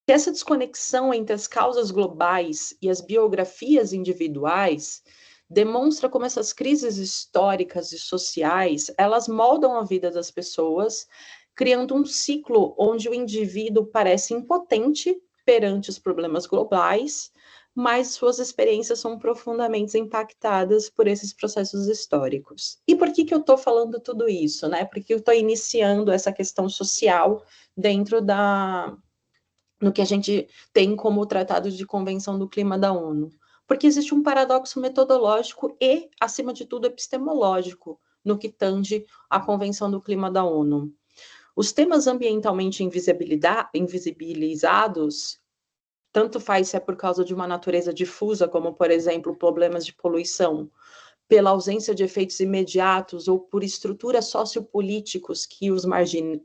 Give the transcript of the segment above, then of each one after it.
que essa desconexão entre as causas globais e as biografias individuais demonstra como essas crises históricas e sociais, elas moldam a vida das pessoas, criando um ciclo onde o indivíduo parece impotente perante os problemas globais, mas suas experiências são profundamente impactadas por esses processos históricos. E por que eu estou falando tudo isso, né? Porque eu estou iniciando essa questão social dentro no que a gente tem como o Tratado de Convenção do Clima da ONU. Porque existe um paradoxo metodológico e, acima de tudo, epistemológico no que tange à Convenção do Clima da ONU. Os temas ambientalmente invisibilizados, tanto faz se é por causa de uma natureza difusa, como, por exemplo, problemas de poluição, pela ausência de efeitos imediatos ou por estruturas sociopolíticos que os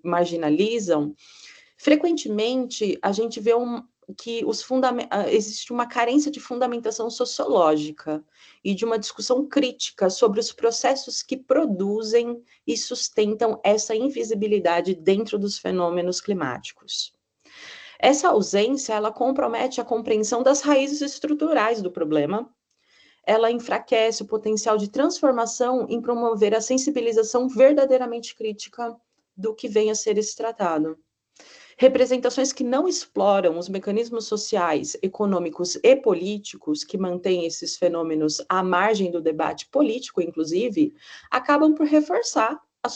marginalizam, frequentemente a gente vê que existe uma carência de fundamentação sociológica e de uma discussão crítica sobre os processos que produzem e sustentam essa invisibilidade dentro dos fenômenos climáticos. Essa ausência, ela compromete a compreensão das raízes estruturais do problema, ela enfraquece o potencial de transformação em promover a sensibilização verdadeiramente crítica do que vem a ser esse tratado. Representações que não exploram os mecanismos sociais, econômicos e políticos que mantêm esses fenômenos à margem do debate político, inclusive, acabam por reforçar a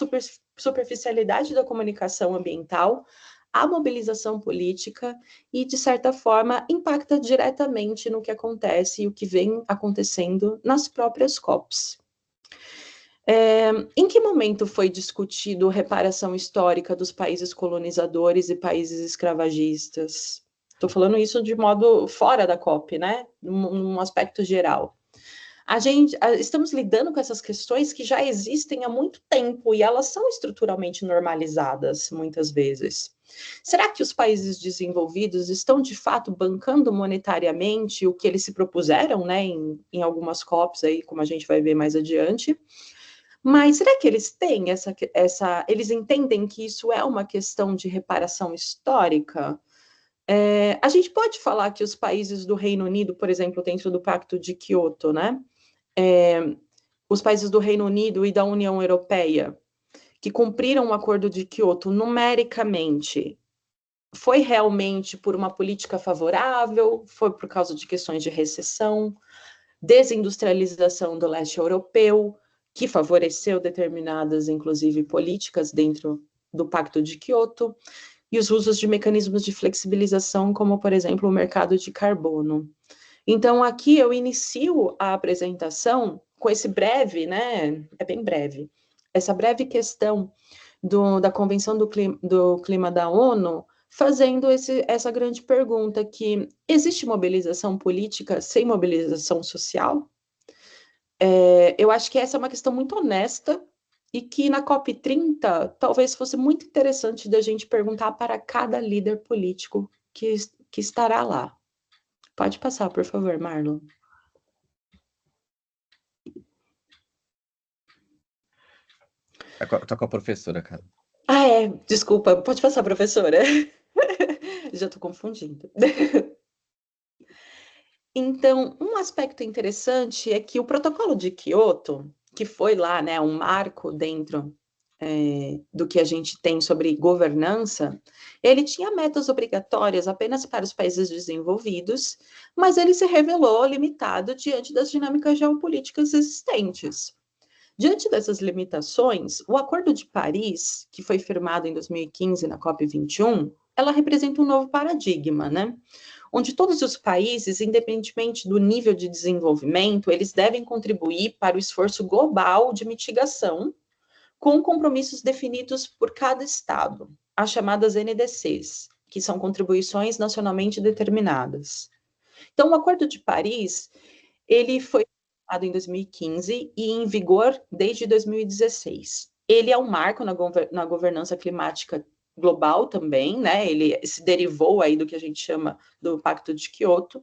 superficialidade da comunicação ambiental, a mobilização política e, de certa forma, impacta diretamente no que acontece e o que vem acontecendo nas próprias COPs. Em que momento foi discutido reparação histórica dos países colonizadores e países escravagistas? Estou falando isso de modo fora da COP, né? Num aspecto geral. Estamos lidando com essas questões que já existem há muito tempo e elas são estruturalmente normalizadas, muitas vezes. Será que os países desenvolvidos estão, de fato, bancando monetariamente o que eles se propuseram, né, em algumas COPs, aí, como a gente vai ver mais adiante? Mas será que eles têm eles entendem que isso é uma questão de reparação histórica? A gente pode falar que os países do Reino Unido, por exemplo, dentro do Pacto de Quioto, né? Os países do Reino Unido e da União Europeia, que cumpriram o Acordo de Quioto numericamente, foi realmente por uma política favorável? Foi por causa de questões de recessão, desindustrialização do leste europeu, que favoreceu determinadas, inclusive, políticas dentro do Pacto de Quioto, e os usos de mecanismos de flexibilização, como, por exemplo, o mercado de carbono. Então, aqui eu inicio a apresentação com esse breve, né, é bem breve, essa breve questão da Convenção do Clima da ONU, fazendo essa grande pergunta que existe mobilização política sem mobilização social? Eu acho que essa é uma questão muito honesta e que na COP30 talvez fosse muito interessante da gente perguntar para cada líder político que estará lá. Pode passar, por favor, Marlon. Tá com a professora, cara. Desculpa, pode passar, professora. Já estou confundindo. Então, um aspecto interessante é que o protocolo de Quioto, que foi lá, né, um marco dentro do que a gente tem sobre governança, ele tinha metas obrigatórias apenas para os países desenvolvidos, mas ele se revelou limitado diante das dinâmicas geopolíticas existentes. Diante dessas limitações, o Acordo de Paris, que foi firmado em 2015 na COP21, ela representa um novo paradigma, né? Onde todos os países, independentemente do nível de desenvolvimento, eles devem contribuir para o esforço global de mitigação, com compromissos definidos por cada estado, as chamadas NDCs, que são contribuições nacionalmente determinadas. Então, o Acordo de Paris, ele foi firmado em 2015 e em vigor desde 2016. Ele é um marco na governança climática global também, né? Ele se derivou aí do que a gente chama do Pacto de Quioto.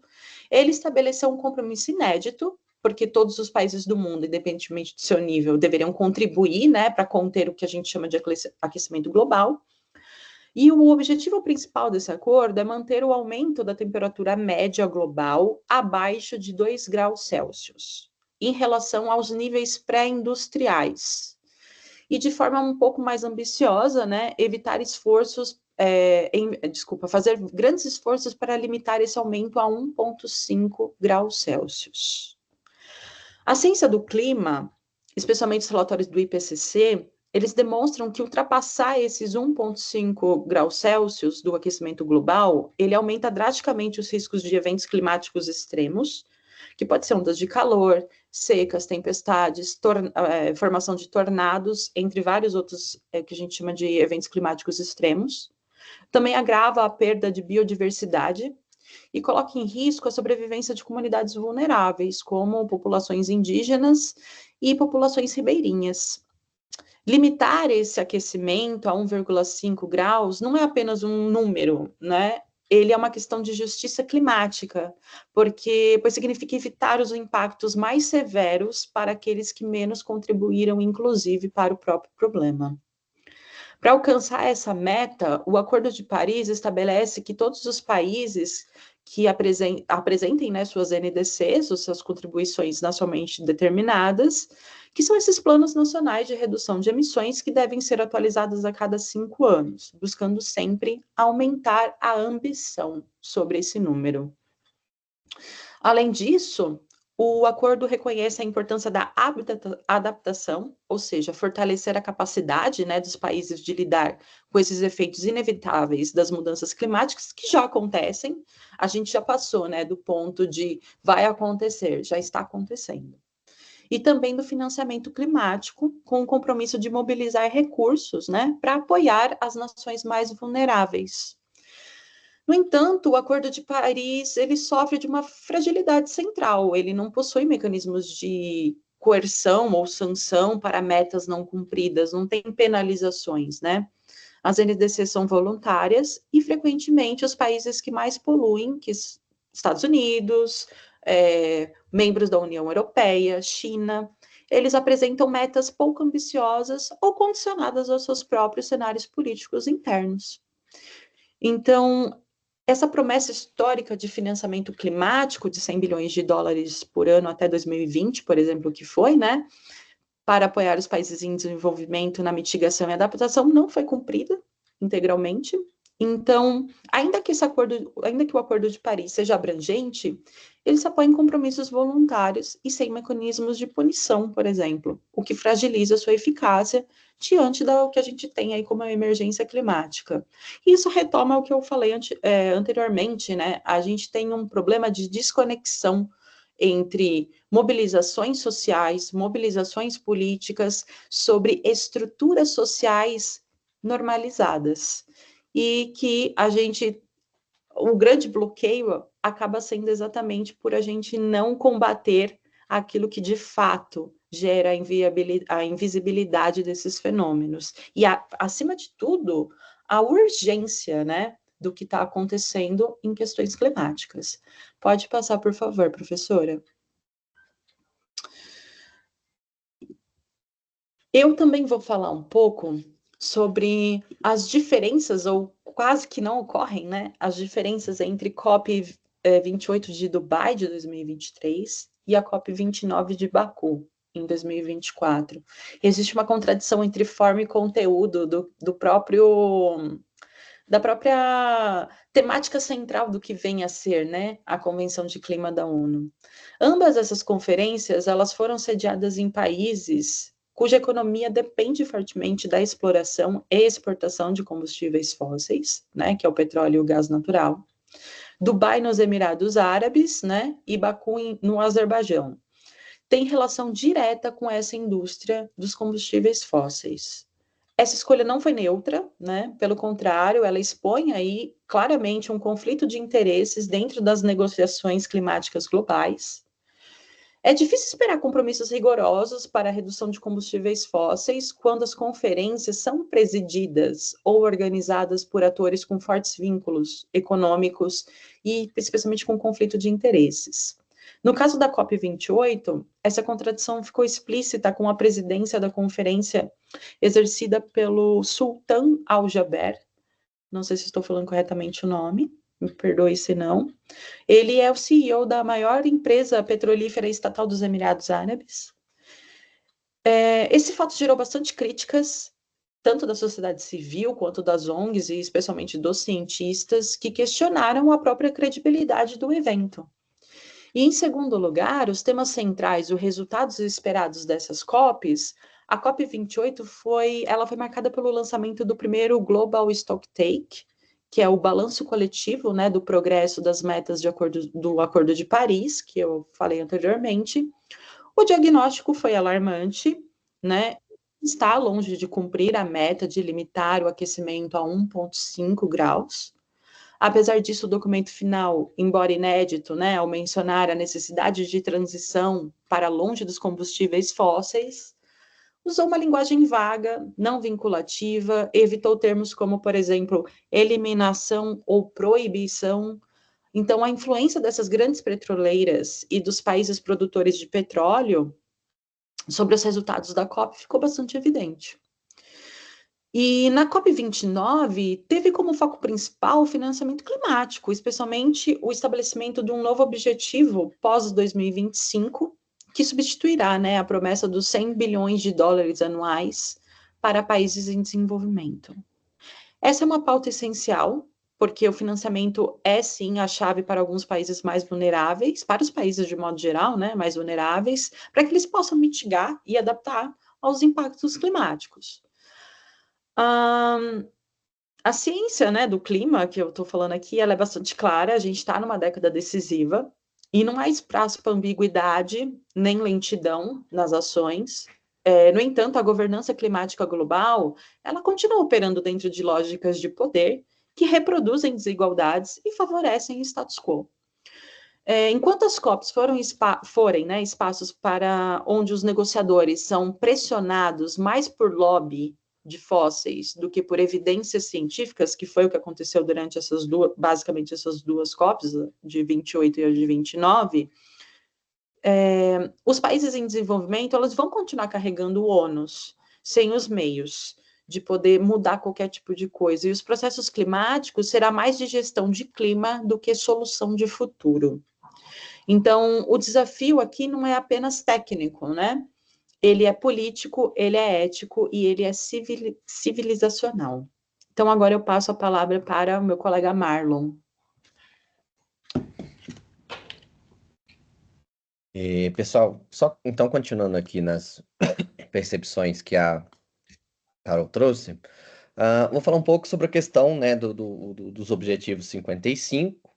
Ele estabeleceu um compromisso inédito, porque todos os países do mundo, independentemente do seu nível, deveriam contribuir, né, para conter o que a gente chama de aquecimento global. E o objetivo principal desse acordo é manter o aumento da temperatura média global abaixo de 2 graus Celsius, em relação aos níveis pré-industriais. E de forma um pouco mais ambiciosa, né, evitar esforços, fazer grandes esforços para limitar esse aumento a 1,5 graus Celsius. A ciência do clima, especialmente os relatórios do IPCC, eles demonstram que ultrapassar esses 1,5 graus Celsius do aquecimento global, ele aumenta drasticamente os riscos de eventos climáticos extremos, que pode ser ondas de calor, secas, tempestades, formação de tornados, entre vários outros que a gente chama de eventos climáticos extremos. Também agrava a perda de biodiversidade e coloca em risco a sobrevivência de comunidades vulneráveis, como populações indígenas e populações ribeirinhas. Limitar esse aquecimento a 1,5 graus não é apenas um número, né? Ele é uma questão de justiça climática, pois significa evitar os impactos mais severos para aqueles que menos contribuíram, inclusive, para o próprio problema. Para alcançar essa meta, o Acordo de Paris estabelece que todos os países que apresentem, né, suas NDCs, ou suas contribuições nacionalmente determinadas, que são esses planos nacionais de redução de emissões que devem ser atualizados a cada 5 anos, buscando sempre aumentar a ambição sobre esse número. Além disso, o acordo reconhece a importância da adaptação, ou seja, fortalecer a capacidade, né, dos países de lidar com esses efeitos inevitáveis das mudanças climáticas que já acontecem. A gente já passou, né, do ponto de vai acontecer, já está acontecendo. E também do financiamento climático, com o compromisso de mobilizar recursos, né, para apoiar as nações mais vulneráveis. No entanto, o Acordo de Paris, ele sofre de uma fragilidade central, ele não possui mecanismos de coerção ou sanção para metas não cumpridas, não tem penalizações, né? As NDCs são voluntárias e, frequentemente, os países que mais poluem, que Estados Unidos, membros da União Europeia, China, eles apresentam metas pouco ambiciosas ou condicionadas aos seus próprios cenários políticos internos. Então, essa promessa histórica de financiamento climático de 100 bilhões de dólares por ano até 2020, por exemplo, que foi, né, para apoiar os países em desenvolvimento na mitigação e adaptação, não foi cumprida integralmente. Então, ainda que o Acordo de Paris seja abrangente, ele se apoia em compromissos voluntários e sem mecanismos de punição, por exemplo, o que fragiliza sua eficácia diante do que a gente tem aí como a emergência climática. Isso retoma o que eu falei anteriormente, né? A gente tem um problema de desconexão entre mobilizações sociais, mobilizações políticas sobre estruturas sociais normalizadas. E que o grande bloqueio acaba sendo exatamente por a gente não combater aquilo que de fato gera a invisibilidade desses fenômenos. E, acima de tudo, a urgência, né, do que está acontecendo em questões climáticas. Pode passar, por favor, professora. Eu também vou falar um pouco sobre as diferenças, ou quase que não ocorrem, né? As diferenças entre COP 28 de Dubai, de 2023, e a COP 29 de Baku, em 2024. Existe uma contradição entre forma e conteúdo da própria temática central do que vem a ser, né, a Convenção de Clima da ONU. Ambas essas conferências, elas foram sediadas em países cuja economia depende fortemente da exploração e exportação de combustíveis fósseis, né, que é o petróleo e o gás natural. Dubai nos Emirados Árabes, né, e Baku no Azerbaijão. Tem relação direta com essa indústria dos combustíveis fósseis. Essa escolha não foi neutra, né? Pelo contrário, ela expõe aí claramente um conflito de interesses dentro das negociações climáticas globais. É difícil esperar compromissos rigorosos para a redução de combustíveis fósseis quando as conferências são presididas ou organizadas por atores com fortes vínculos econômicos e especialmente com conflito de interesses. No caso da COP28, essa contradição ficou explícita com a presidência da conferência exercida pelo Sultan Al-Jaber, não sei se estou falando corretamente o nome, me perdoe se não. Ele é o CEO da maior empresa petrolífera estatal dos Emirados Árabes. Esse fato gerou bastante críticas, tanto da sociedade civil quanto das ONGs, e especialmente dos cientistas, que questionaram a própria credibilidade do evento. E, em segundo lugar, os temas centrais, os resultados esperados dessas COPs, a COP 28 foi marcada pelo lançamento do primeiro Global Stocktake, que é o balanço coletivo, né, do progresso das metas do Acordo de Paris, que eu falei anteriormente. O diagnóstico foi alarmante, né? Está longe de cumprir a meta de limitar o aquecimento a 1,5 graus. Apesar disso, o documento final, embora inédito, né, ao mencionar a necessidade de transição para longe dos combustíveis fósseis, usou uma linguagem vaga, não vinculativa, evitou termos como, por exemplo, eliminação ou proibição. Então, a influência dessas grandes petroleiras e dos países produtores de petróleo sobre os resultados da COP ficou bastante evidente. E na COP29, teve como foco principal o financiamento climático, especialmente o estabelecimento de um novo objetivo pós-2025, que substituirá, né, a promessa dos 100 bilhões de dólares anuais para países em desenvolvimento. Essa é uma pauta essencial, porque o financiamento é, sim, a chave para alguns países mais vulneráveis, para os países de modo geral, né, mais vulneráveis, para que eles possam mitigar e adaptar aos impactos climáticos. A ciência, né, do clima que eu estou falando aqui, ela é bastante clara, a gente está numa década decisiva, e não há espaço para ambiguidade nem lentidão nas ações. No entanto, a governança climática global, ela continua operando dentro de lógicas de poder que reproduzem desigualdades e favorecem o status quo. Enquanto as COPs forem, né, espaços para onde os negociadores são pressionados mais por lobby de fósseis do que por evidências científicas, que foi o que aconteceu durante basicamente essas duas COPs, de 28 e a de 29, os países em desenvolvimento, elas vão continuar carregando o ônus, sem os meios de poder mudar qualquer tipo de coisa. E os processos climáticos será mais de gestão de clima do que solução de futuro. Então, o desafio aqui não é apenas técnico, né? Ele é político, ele é ético e ele é civilizacional. Então, agora eu passo a palavra para o meu colega Marlon. Pessoal, só então continuando aqui nas percepções que a Carol trouxe, vou falar um pouco sobre a questão, né, dos Objetivos 55.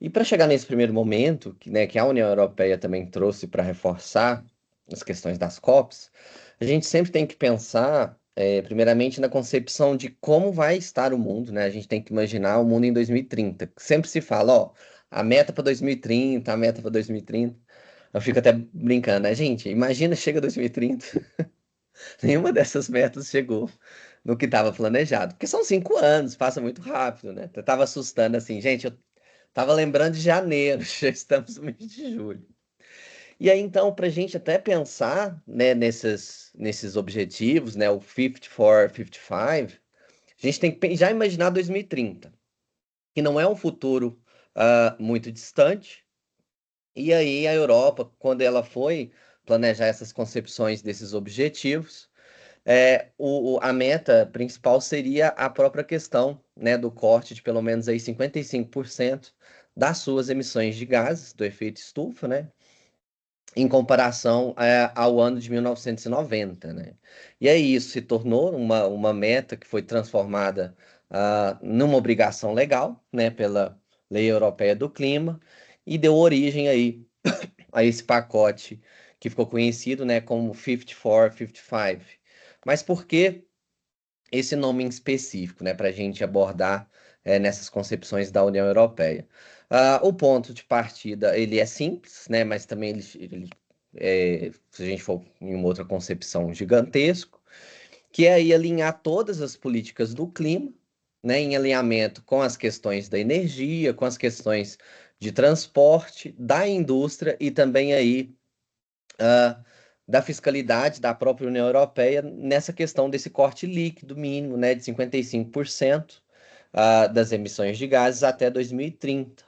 E para chegar nesse primeiro momento, que a União Europeia também trouxe para reforçar as questões das COPs, a gente sempre tem que pensar, primeiramente, na concepção de como vai estar o mundo, né? A gente tem que imaginar o mundo em 2030. Sempre se fala, ó, a meta para 2030, a meta para 2030. Eu fico até brincando, né, gente? Imagina, chega 2030, nenhuma dessas metas chegou no que estava planejado. Porque são 5 anos, passa muito rápido, né? Eu tava assustando assim, gente, eu tava lembrando de janeiro, já estamos no mês de julho. E aí, então, para a gente até pensar, né, nesses objetivos, né, o 54, 55, a gente tem que já imaginar 2030, que não é um futuro muito distante. E aí, a Europa, quando ela foi planejar essas concepções desses objetivos, a meta principal seria a própria questão, né, do corte de pelo menos aí 55% das suas emissões de gases do efeito estufa, né, em comparação ao ano de 1990, né? E aí isso se tornou uma meta que foi transformada numa obrigação legal, né, pela Lei Europeia do Clima, e deu origem aí a esse pacote que ficou conhecido, né, como 54, 55. Mas por que esse nome em específico, né, para a gente abordar nessas concepções da União Europeia? O ponto de partida ele é simples, né, mas também se a gente for em uma outra concepção, gigantesco, que é aí alinhar todas as políticas do clima, né, em alinhamento com as questões da energia, com as questões de transporte, da indústria e também aí da fiscalidade da própria União Europeia nessa questão desse corte líquido mínimo, né, de 55%, das emissões de gases até 2030.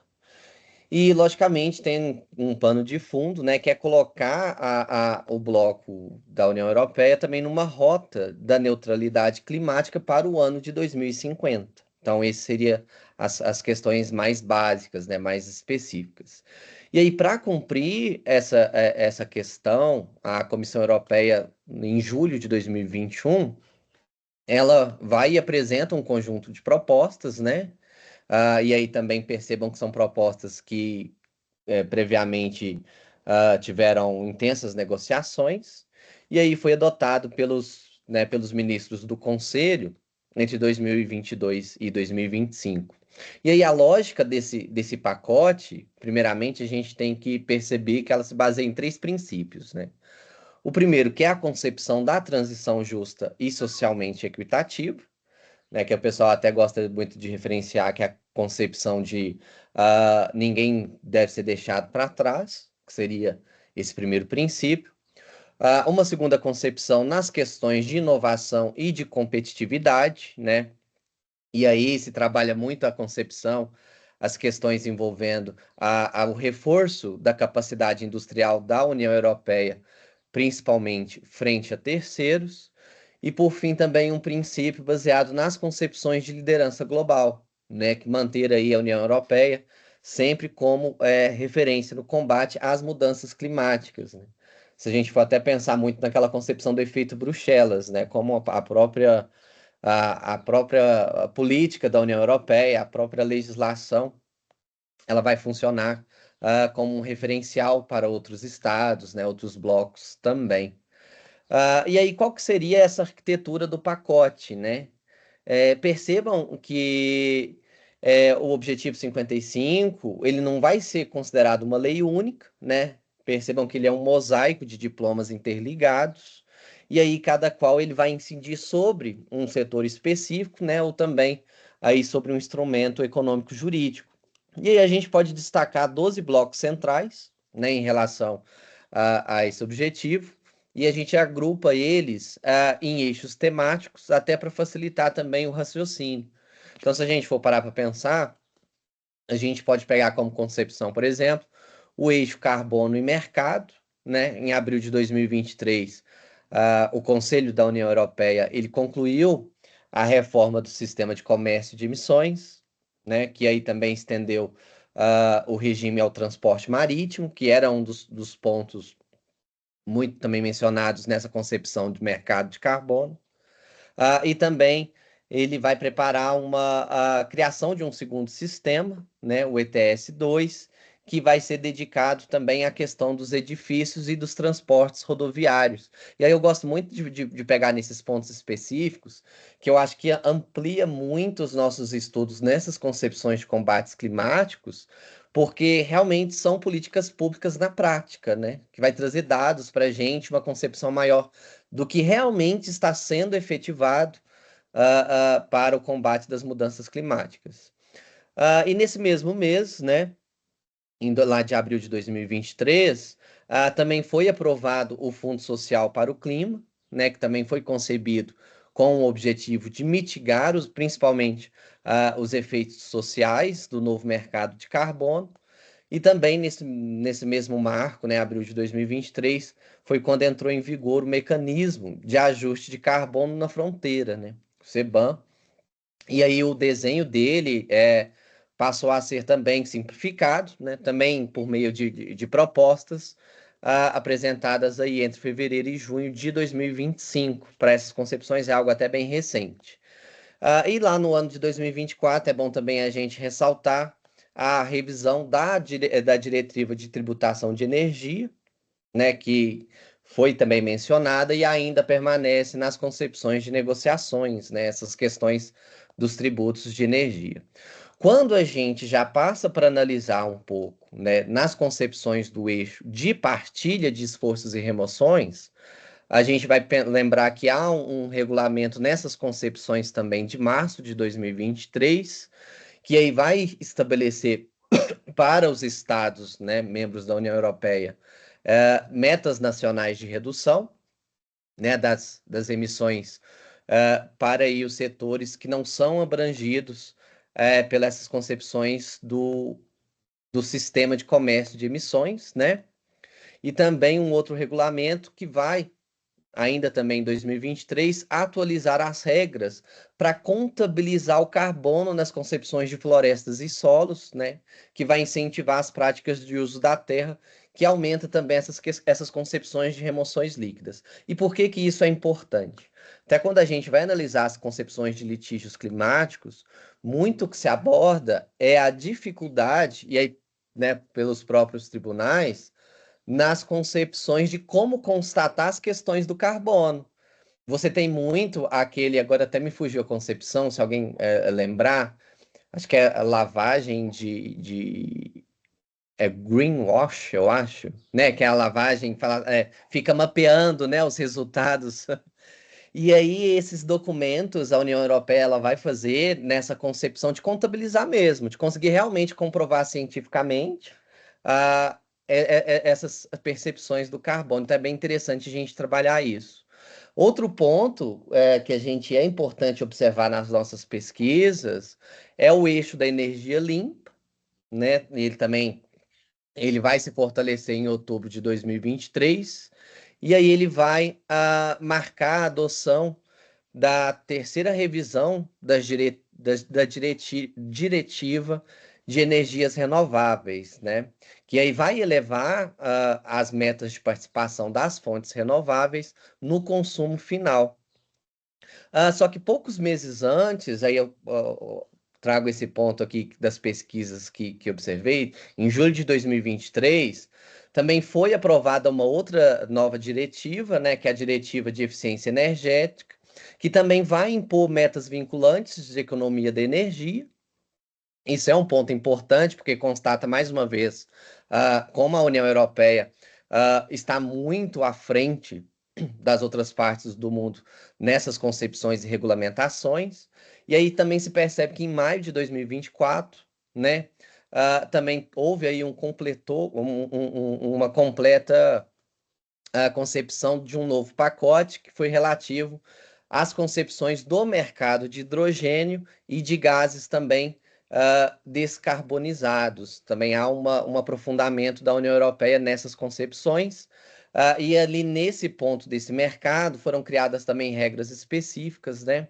E, logicamente, tem um pano de fundo, né, que é colocar o bloco da União Europeia também numa rota da neutralidade climática para o ano de 2050. Então, essas seriam as questões mais básicas, né, mais específicas. E aí, para cumprir essa questão, a Comissão Europeia, em julho de 2021, ela vai e apresenta um conjunto de propostas, né? E aí também percebam que são propostas que previamente tiveram intensas negociações, e aí foi adotado pelos ministros do Conselho entre 2022 e 2025. E aí a lógica desse pacote, primeiramente, a gente tem que perceber que ela se baseia em três princípios, né? O primeiro, que é a concepção da transição justa e socialmente equitativa, né, que o pessoal até gosta muito de referenciar, que é a concepção de ninguém deve ser deixado para trás, que seria esse primeiro princípio. Uma segunda concepção nas questões de inovação e de competitividade, né? E aí se trabalha muito a concepção, as questões envolvendo o reforço da capacidade industrial da União Europeia, principalmente frente a terceiros, e por fim também um princípio baseado nas concepções de liderança global, né, que manter aí a União Europeia sempre como referência no combate às mudanças climáticas, né? Se a gente for até pensar muito naquela concepção do efeito Bruxelas, né, como a própria política da União Europeia, a própria legislação, ela vai funcionar como um referencial para outros estados, né, outros blocos também. E aí, qual que seria essa arquitetura do pacote, né? Percebam que o Objetivo 55, ele não vai ser considerado uma lei única, né? Percebam que ele é um mosaico de diplomas interligados, e aí cada qual ele vai incidir sobre um setor específico, né? Ou também aí sobre um instrumento econômico jurídico. E aí a gente pode destacar 12 blocos centrais, né, em relação a esse objetivo, e a gente agrupa eles em eixos temáticos, até para facilitar também o raciocínio. Então, se a gente for parar para pensar, a gente pode pegar como concepção, por exemplo, o eixo carbono e mercado, né? Em abril de 2023, o Conselho da União Europeia ele concluiu a reforma do sistema de comércio de emissões, né? Que aí também estendeu o regime ao transporte marítimo, que era um dos pontos muito também mencionados nessa concepção de mercado de carbono. E também ele vai preparar a criação de um segundo sistema, né, o ETS-2, que vai ser dedicado também à questão dos edifícios e dos transportes rodoviários. E aí eu gosto muito de pegar nesses pontos específicos, que eu acho que amplia muito os nossos estudos nessas concepções de combates climáticos, porque realmente são políticas públicas na prática, né? Que vai trazer dados para a gente, uma concepção maior do que realmente está sendo efetivado para o combate das mudanças climáticas. E nesse mesmo mês, né, indo lá de abril de 2023, também foi aprovado o Fundo Social para o Clima, né, que também foi concebido com o objetivo de mitigar principalmente os efeitos sociais do novo mercado de carbono. E também nesse mesmo marco, né, abril de 2023, foi quando entrou em vigor o mecanismo de ajuste de carbono na fronteira, né, o CBAM. E aí o desenho dele passou a ser também simplificado, né, também por meio de propostas apresentadas aí entre fevereiro e junho de 2025. Para essas concepções é algo até bem recente. E lá no ano de 2024 é bom também a gente ressaltar a revisão da diretiva de tributação de energia, né, que foi também mencionada e ainda permanece nas concepções de negociações, né, essas questões dos tributos de energia. Quando a gente já passa para analisar um pouco, né, nas concepções do eixo de partilha de esforços e remoções, a gente vai lembrar que há um regulamento nessas concepções também de março de 2023, que aí vai estabelecer para os estados, né, membros da União Europeia, metas nacionais de redução, né, das emissões para aí os setores que não são abrangidos pelas essas concepções do sistema de comércio de emissões, né? E também um outro regulamento que vai, ainda também em 2023, atualizar as regras para contabilizar o carbono nas concepções de florestas e solos, né? Que vai incentivar as práticas de uso da terra, que aumenta também essas concepções de remoções líquidas. E por que que isso é importante? Até quando a gente vai analisar as concepções de litígios climáticos, muito que se aborda é a dificuldade, e aí, né, pelos próprios tribunais, nas concepções de como constatar as questões do carbono. Você tem muito aquele, agora até me fugiu a concepção, se alguém lembrar, acho que é a lavagem greenwash, eu acho, né? Que é a lavagem que fica mapeando, né, os resultados. E aí esses documentos a União Europeia ela vai fazer nessa concepção de contabilizar mesmo, de conseguir realmente comprovar cientificamente ah, essas percepções do carbono. Então é bem interessante a gente trabalhar isso. Outro ponto que a gente é importante observar nas nossas pesquisas é o eixo da energia limpa, né? Ele vai se fortalecer em outubro de 2023, e aí ele vai marcar a adoção da terceira revisão da diretiva de energias renováveis, né? Que aí vai elevar as metas de participação das fontes renováveis no consumo final. Só que poucos meses antes, aí eu trago esse ponto aqui das pesquisas que observei, em julho de 2023, também foi aprovada uma outra nova diretiva, né, que é a Diretiva de Eficiência Energética, que também vai impor metas vinculantes de economia da energia. Isso é um ponto importante, porque constata mais uma vez como a União Europeia está muito à frente das outras partes do mundo nessas concepções e regulamentações. E aí também se percebe que em maio de 2024, né, também houve aí uma completa concepção de um novo pacote que foi relativo às concepções do mercado de hidrogênio e de gases também descarbonizados. Também há um aprofundamento da União Europeia nessas concepções. E ali nesse ponto desse mercado foram criadas também regras específicas, né,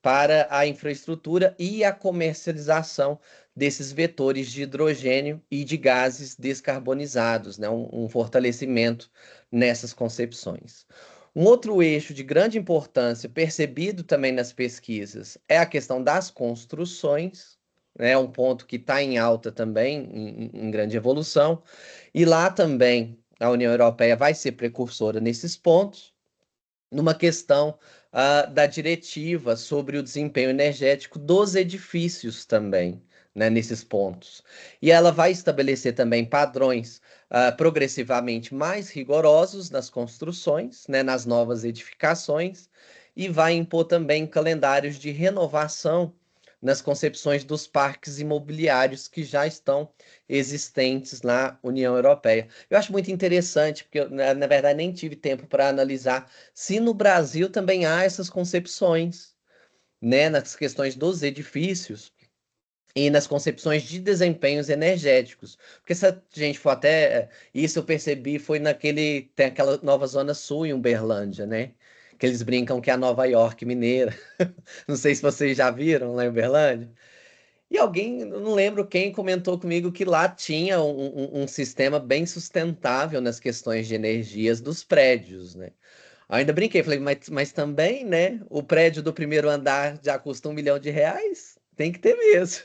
para a infraestrutura e a comercialização desses vetores de hidrogênio e de gases descarbonizados, né, um fortalecimento nessas concepções. Um outro eixo de grande importância, percebido também nas pesquisas, é a questão das construções, né, um ponto que está em alta também, em grande evolução, e lá também a União Europeia vai ser precursora nesses pontos, numa questão da diretiva sobre o desempenho energético dos edifícios também, né, nesses pontos. E ela vai estabelecer também padrões progressivamente mais rigorosos nas construções, né, nas novas edificações, e vai impor também calendários de renovação nas concepções dos parques imobiliários que já estão existentes na União Europeia. Eu acho muito interessante, porque eu, na verdade, nem tive tempo para analisar se no Brasil também há essas concepções, né, nas questões dos edifícios e nas concepções de desempenhos energéticos. Porque se a gente for até, isso eu percebi foi tem aquela nova Zona Sul em Uberlândia, né? Que eles brincam que é a Nova York mineira. Não sei se vocês já viram lá em Uberlândia. E alguém, eu não lembro quem, comentou comigo que lá tinha um sistema bem sustentável nas questões de energias dos prédios, né? Ainda brinquei, falei, mas também, né? O prédio do primeiro andar já custa R$ 1 milhão, tem que ter mesmo.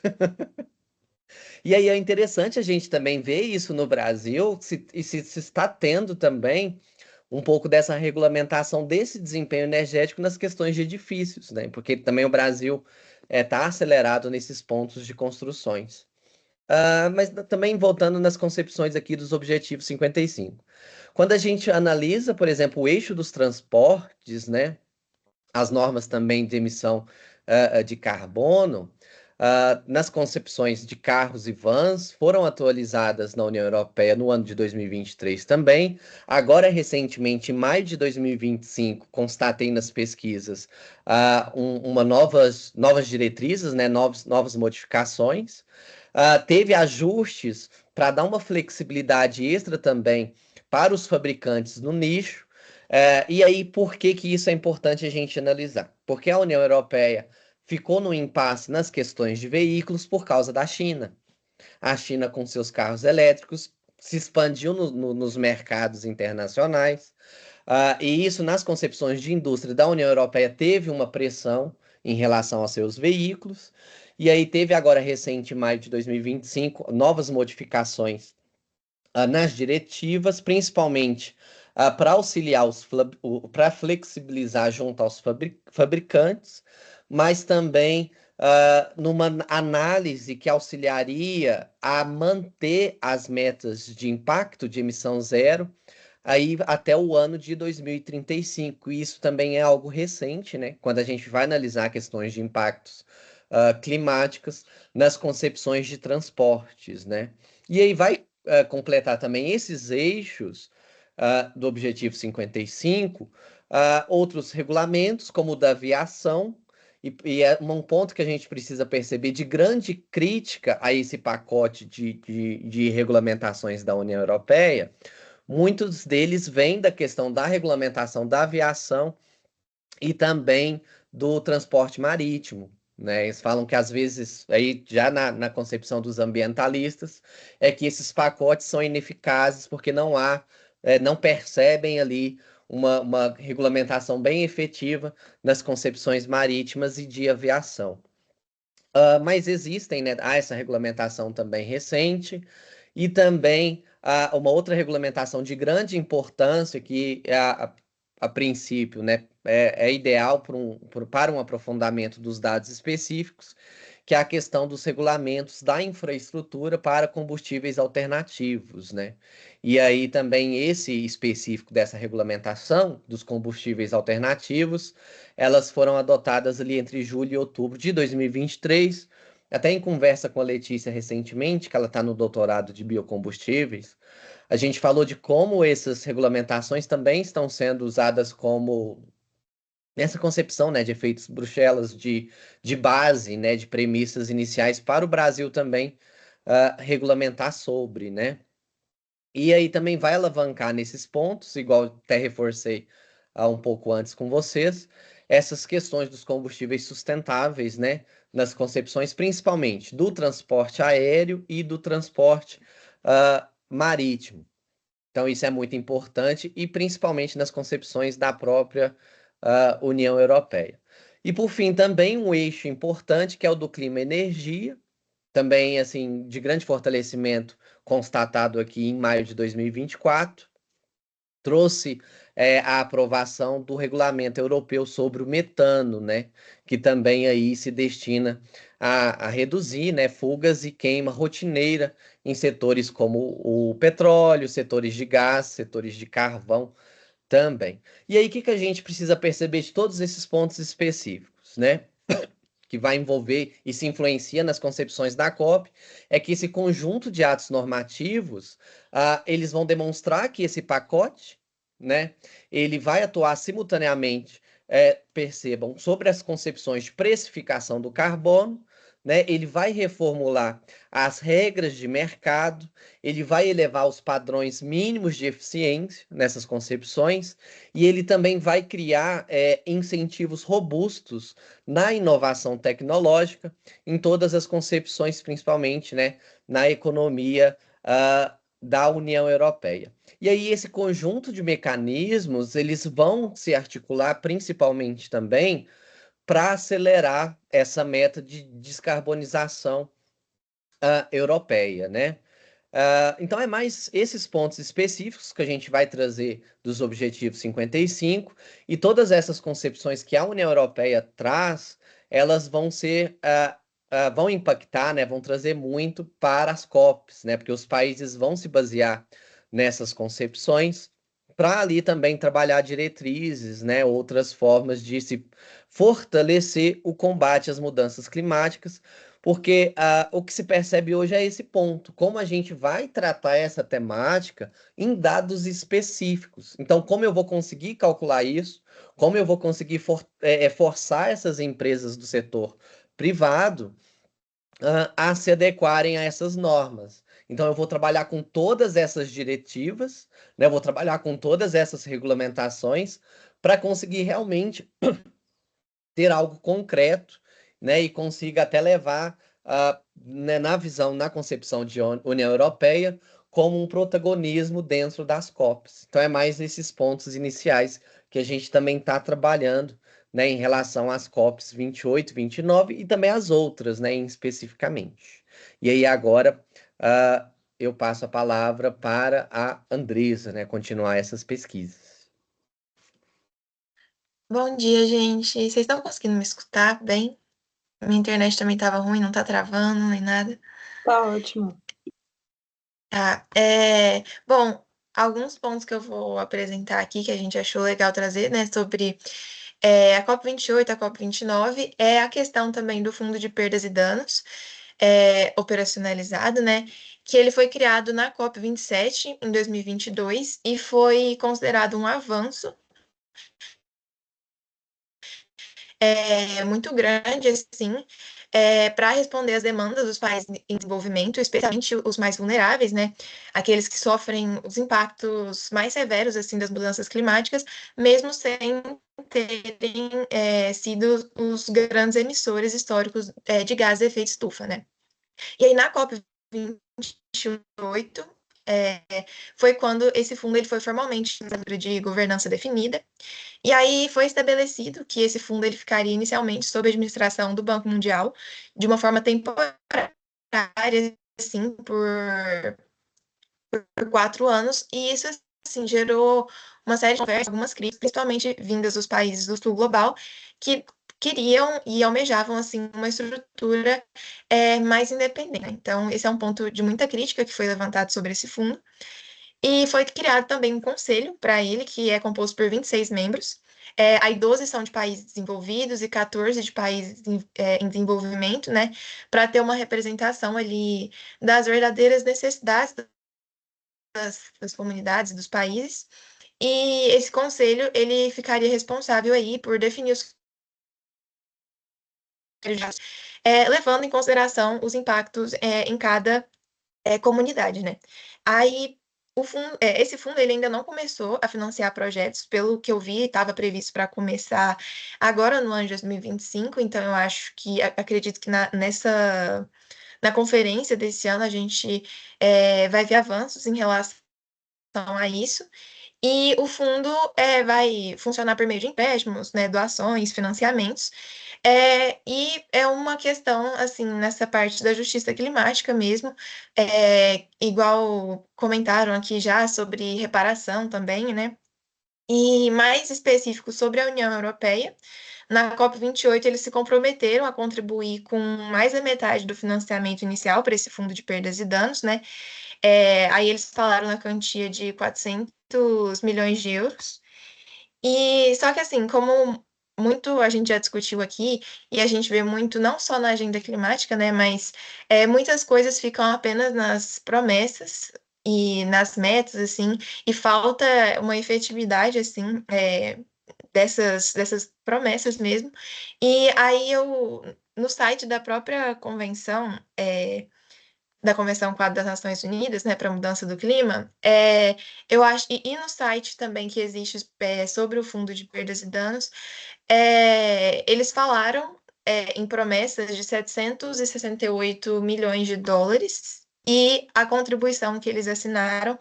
E aí é interessante a gente também ver isso no Brasil, se está tendo também um pouco dessa regulamentação desse desempenho energético nas questões de edifícios, né? Porque também o Brasil está acelerado nesses pontos de construções. Mas também voltando nas concepções aqui dos Objetivos 55. Quando a gente analisa, por exemplo, o eixo dos transportes, né? As normas também de emissão de carbono, nas concepções de carros e vans, foram atualizadas na União Europeia no ano de 2023 também. Agora, recentemente, em maio de 2025, constatei nas pesquisas novas diretrizes, né, novas modificações. Teve ajustes para dar uma flexibilidade extra também para os fabricantes no nicho. E aí, por que que isso é importante a gente analisar? Porque a União Europeia ficou no impasse nas questões de veículos por causa da China. A China, com seus carros elétricos, se expandiu nos mercados internacionais, e isso, nas concepções de indústria da União Europeia, teve uma pressão em relação aos seus veículos, e aí teve agora, recente, em maio de 2025, novas modificações nas diretivas, principalmente para auxiliar para flexibilizar junto aos fabricantes, mas também numa análise que auxiliaria a manter as metas de impacto de emissão zero aí até o ano de 2035. E isso também é algo recente, né? Quando a gente vai analisar questões de impactos climáticos nas concepções de transportes, né? E aí vai completar também esses eixos do Objetivo 55, outros regulamentos, como o da aviação, e é um ponto que a gente precisa perceber de grande crítica a esse pacote de regulamentações da União Europeia. Muitos deles vêm da questão da regulamentação da aviação e também do transporte marítimo, né? Eles falam que às vezes, aí já na concepção dos ambientalistas, é que esses pacotes são ineficazes porque não percebem ali uma regulamentação bem efetiva nas concepções marítimas e de aviação. Mas existem, né? Há essa regulamentação também recente, e também uma outra regulamentação de grande importância que a princípio, né, é ideal para um aprofundamento dos dados específicos, que é a questão dos regulamentos da infraestrutura para combustíveis alternativos, né? E aí também esse específico dessa regulamentação dos combustíveis alternativos, elas foram adotadas ali entre julho e outubro de 2023. Até em conversa com a Letícia recentemente, que ela está no doutorado de biocombustíveis, a gente falou de como essas regulamentações também estão sendo usadas como nessa concepção, né, de efeitos Bruxelas, de base, né, de premissas iniciais para o Brasil também regulamentar sobre, né? E aí também vai alavancar nesses pontos, igual até reforcei um pouco antes com vocês, essas questões dos combustíveis sustentáveis, né, nas concepções principalmente do transporte aéreo e do transporte marítimo. Então, isso é muito importante e principalmente nas concepções da própria União Europeia. E, por fim, também um eixo importante que é o do clima e energia, também assim de grande fortalecimento constatado aqui em maio de 2024, trouxe a aprovação do regulamento europeu sobre o metano, né, que também aí se destina a reduzir, né, fugas e queima rotineira em setores como o petróleo, setores de gás, setores de carvão também. E aí, o que que a gente precisa perceber de todos esses pontos específicos, né? Que vai envolver e se influencia nas concepções da COP, é que esse conjunto de atos normativos, eles vão demonstrar que esse pacote, né, ele vai atuar simultaneamente, percebam, sobre as concepções de precificação do carbono, né, ele vai reformular as regras de mercado, ele vai elevar os padrões mínimos de eficiência nessas concepções, e ele também vai criar incentivos robustos na inovação tecnológica, em todas as concepções, principalmente, né, na economia da União Europeia. E aí esse conjunto de mecanismos, eles vão se articular principalmente também para acelerar essa meta de descarbonização europeia, né? Então, é mais esses pontos específicos que a gente vai trazer dos Objetivos 55 e todas essas concepções que a União Europeia traz, elas vão impactar, né, vão trazer muito para as COPs, né, porque os países vão se basear nessas concepções para ali também trabalhar diretrizes, né, outras formas de se fortalecer o combate às mudanças climáticas, porque o que se percebe hoje é esse ponto, como a gente vai tratar essa temática em dados específicos. Então, como eu vou conseguir calcular isso? Como eu vou conseguir forçar essas empresas do setor privado a se adequarem a essas normas? Então, eu vou trabalhar com todas essas diretivas, né? Eu vou trabalhar com todas essas regulamentações para conseguir realmente ter algo concreto, né, e consiga até levar, né, na visão, na concepção de União Europeia, como um protagonismo dentro das COPs. Então, é mais nesses pontos iniciais que a gente também está trabalhando, né, em relação às COPs 28, 29 e também as outras, né, especificamente. E aí, agora, eu passo a palavra para a Andresa, né, continuar essas pesquisas. Bom dia, gente. Vocês estão conseguindo me escutar bem? Minha internet também estava ruim, não tá travando nem nada. Tá ótimo. Tá. Bom, alguns pontos que eu vou apresentar aqui que a gente achou legal trazer, né, sobre a COP28, a COP29, é a questão também do Fundo de Perdas e Danos operacionalizado, né, que ele foi criado na COP27 em 2022 e foi considerado um avanço muito grande, assim, para responder às demandas dos países em desenvolvimento, especialmente os mais vulneráveis, né? Aqueles que sofrem os impactos mais severos, assim, das mudanças climáticas, mesmo sem terem sido os grandes emissores históricos de gases de efeito estufa, né? E aí, na COP28, foi quando esse fundo ele foi formalmente de governança definida, e aí foi estabelecido que esse fundo ele ficaria inicialmente sob a administração do Banco Mundial, de uma forma temporária, assim, por 4 anos, e isso assim, gerou uma série de conversas, algumas críticas, principalmente vindas dos países do sul global, que queriam e almejavam assim uma estrutura mais independente. Então, esse é um ponto de muita crítica que foi levantado sobre esse fundo. E foi criado também um conselho para ele, que é composto por 26 membros. Aí 12 são de países desenvolvidos e 14 de países em desenvolvimento, né? Para ter uma representação ali das verdadeiras necessidades das comunidades, dos países. E esse conselho, ele ficaria responsável aí por definir os levando em consideração os impactos em cada comunidade, né? Aí, esse fundo ele ainda não começou a financiar projetos, pelo que eu vi, estava previsto para começar agora no ano de 2025, então eu acho que, acredito que na conferência desse ano a gente vai ver avanços em relação a isso, e o fundo vai funcionar por meio de empréstimos, né, doações, financiamentos, e é uma questão, assim, nessa parte da justiça climática mesmo, igual comentaram aqui já sobre reparação também, né? E mais específico sobre a União Europeia, na COP28 eles se comprometeram a contribuir com mais da metade do financiamento inicial para esse fundo de perdas e danos, né? Aí eles falaram na quantia de 400 milhões de euros. E só que assim, como muito a gente já discutiu aqui, e a gente vê muito não só na agenda climática, né, mas muitas coisas ficam apenas nas promessas e nas metas, assim, e falta uma efetividade, assim, dessas promessas mesmo. E aí no site da própria convenção, da Convenção Quadro das Nações Unidas, né, para a mudança do clima, eu acho, e no site também que existe sobre o Fundo de Perdas e Danos, eles falaram em promessas de 768 milhões de dólares, e a contribuição que eles assinaram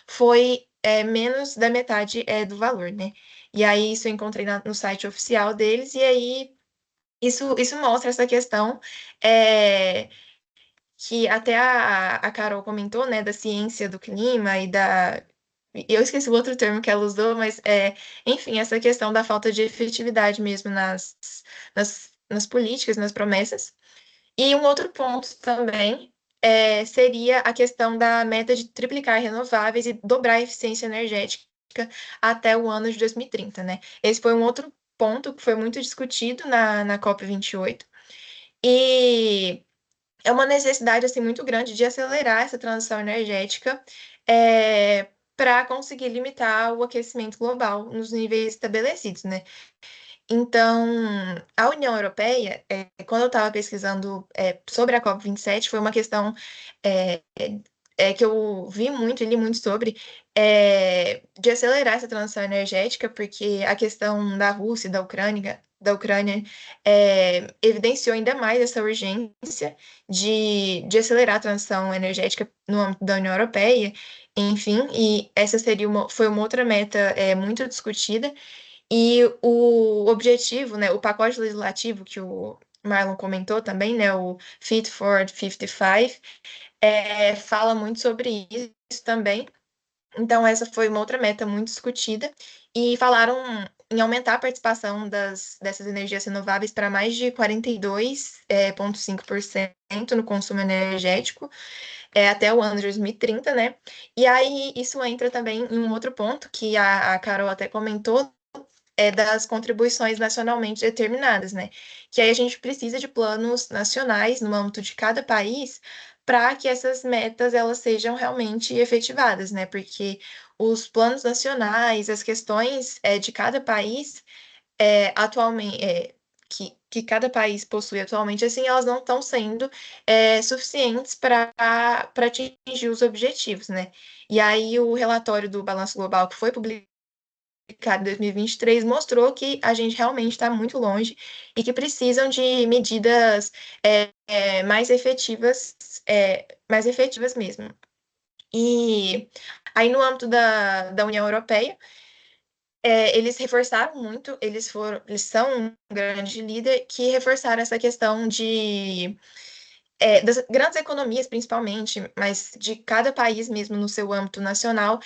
foi menos da metade do valor, né? E aí isso eu encontrei no site oficial deles, e aí isso mostra essa questão. Que até a Carol comentou, né, da ciência do clima e da. Eu esqueci o outro termo que ela usou, mas, enfim, essa questão da falta de efetividade mesmo nas políticas, nas promessas. E um outro ponto também seria a questão da meta de triplicar renováveis e dobrar a eficiência energética até o ano de 2030, né? Esse foi um outro ponto que foi muito discutido na COP28. E é uma necessidade assim muito grande de acelerar essa transição energética para conseguir limitar o aquecimento global nos níveis estabelecidos, né? Então, a União Europeia, quando eu estava pesquisando sobre a COP27, foi uma questão é, que eu vi muito e li muito sobre, de acelerar essa transição energética, porque a questão da Rússia e da Ucrânia evidenciou ainda mais essa urgência de acelerar a transição energética no âmbito da União Europeia, enfim, e essa foi uma outra meta muito discutida. E o objetivo, né, o pacote legislativo que o Marlon comentou também, né, o Fit for 55, fala muito sobre isso também. Então, essa foi uma outra meta muito discutida. E falaram em aumentar a participação dessas energias renováveis para mais de 42,5% no consumo energético, até o ano de 2030, né? E aí, isso entra também em um outro ponto que a Carol até comentou, das contribuições nacionalmente determinadas, né? Que aí a gente precisa de planos nacionais no âmbito de cada país para que essas metas elas sejam realmente efetivadas, né? Porque os planos nacionais, as questões de cada país atualmente que cada país possui atualmente, assim, elas não estão sendo suficientes para atingir os objetivos, né? E aí o relatório do Balanço Global que foi publicado em 2023 mostrou que a gente realmente está muito longe e que precisam de medidas mais efetivas mesmo. E aí, no âmbito da União Europeia, eles reforçaram muito, eles são um grande líder que reforçaram essa questão das grandes economias, principalmente, mas de cada país mesmo no seu âmbito nacional,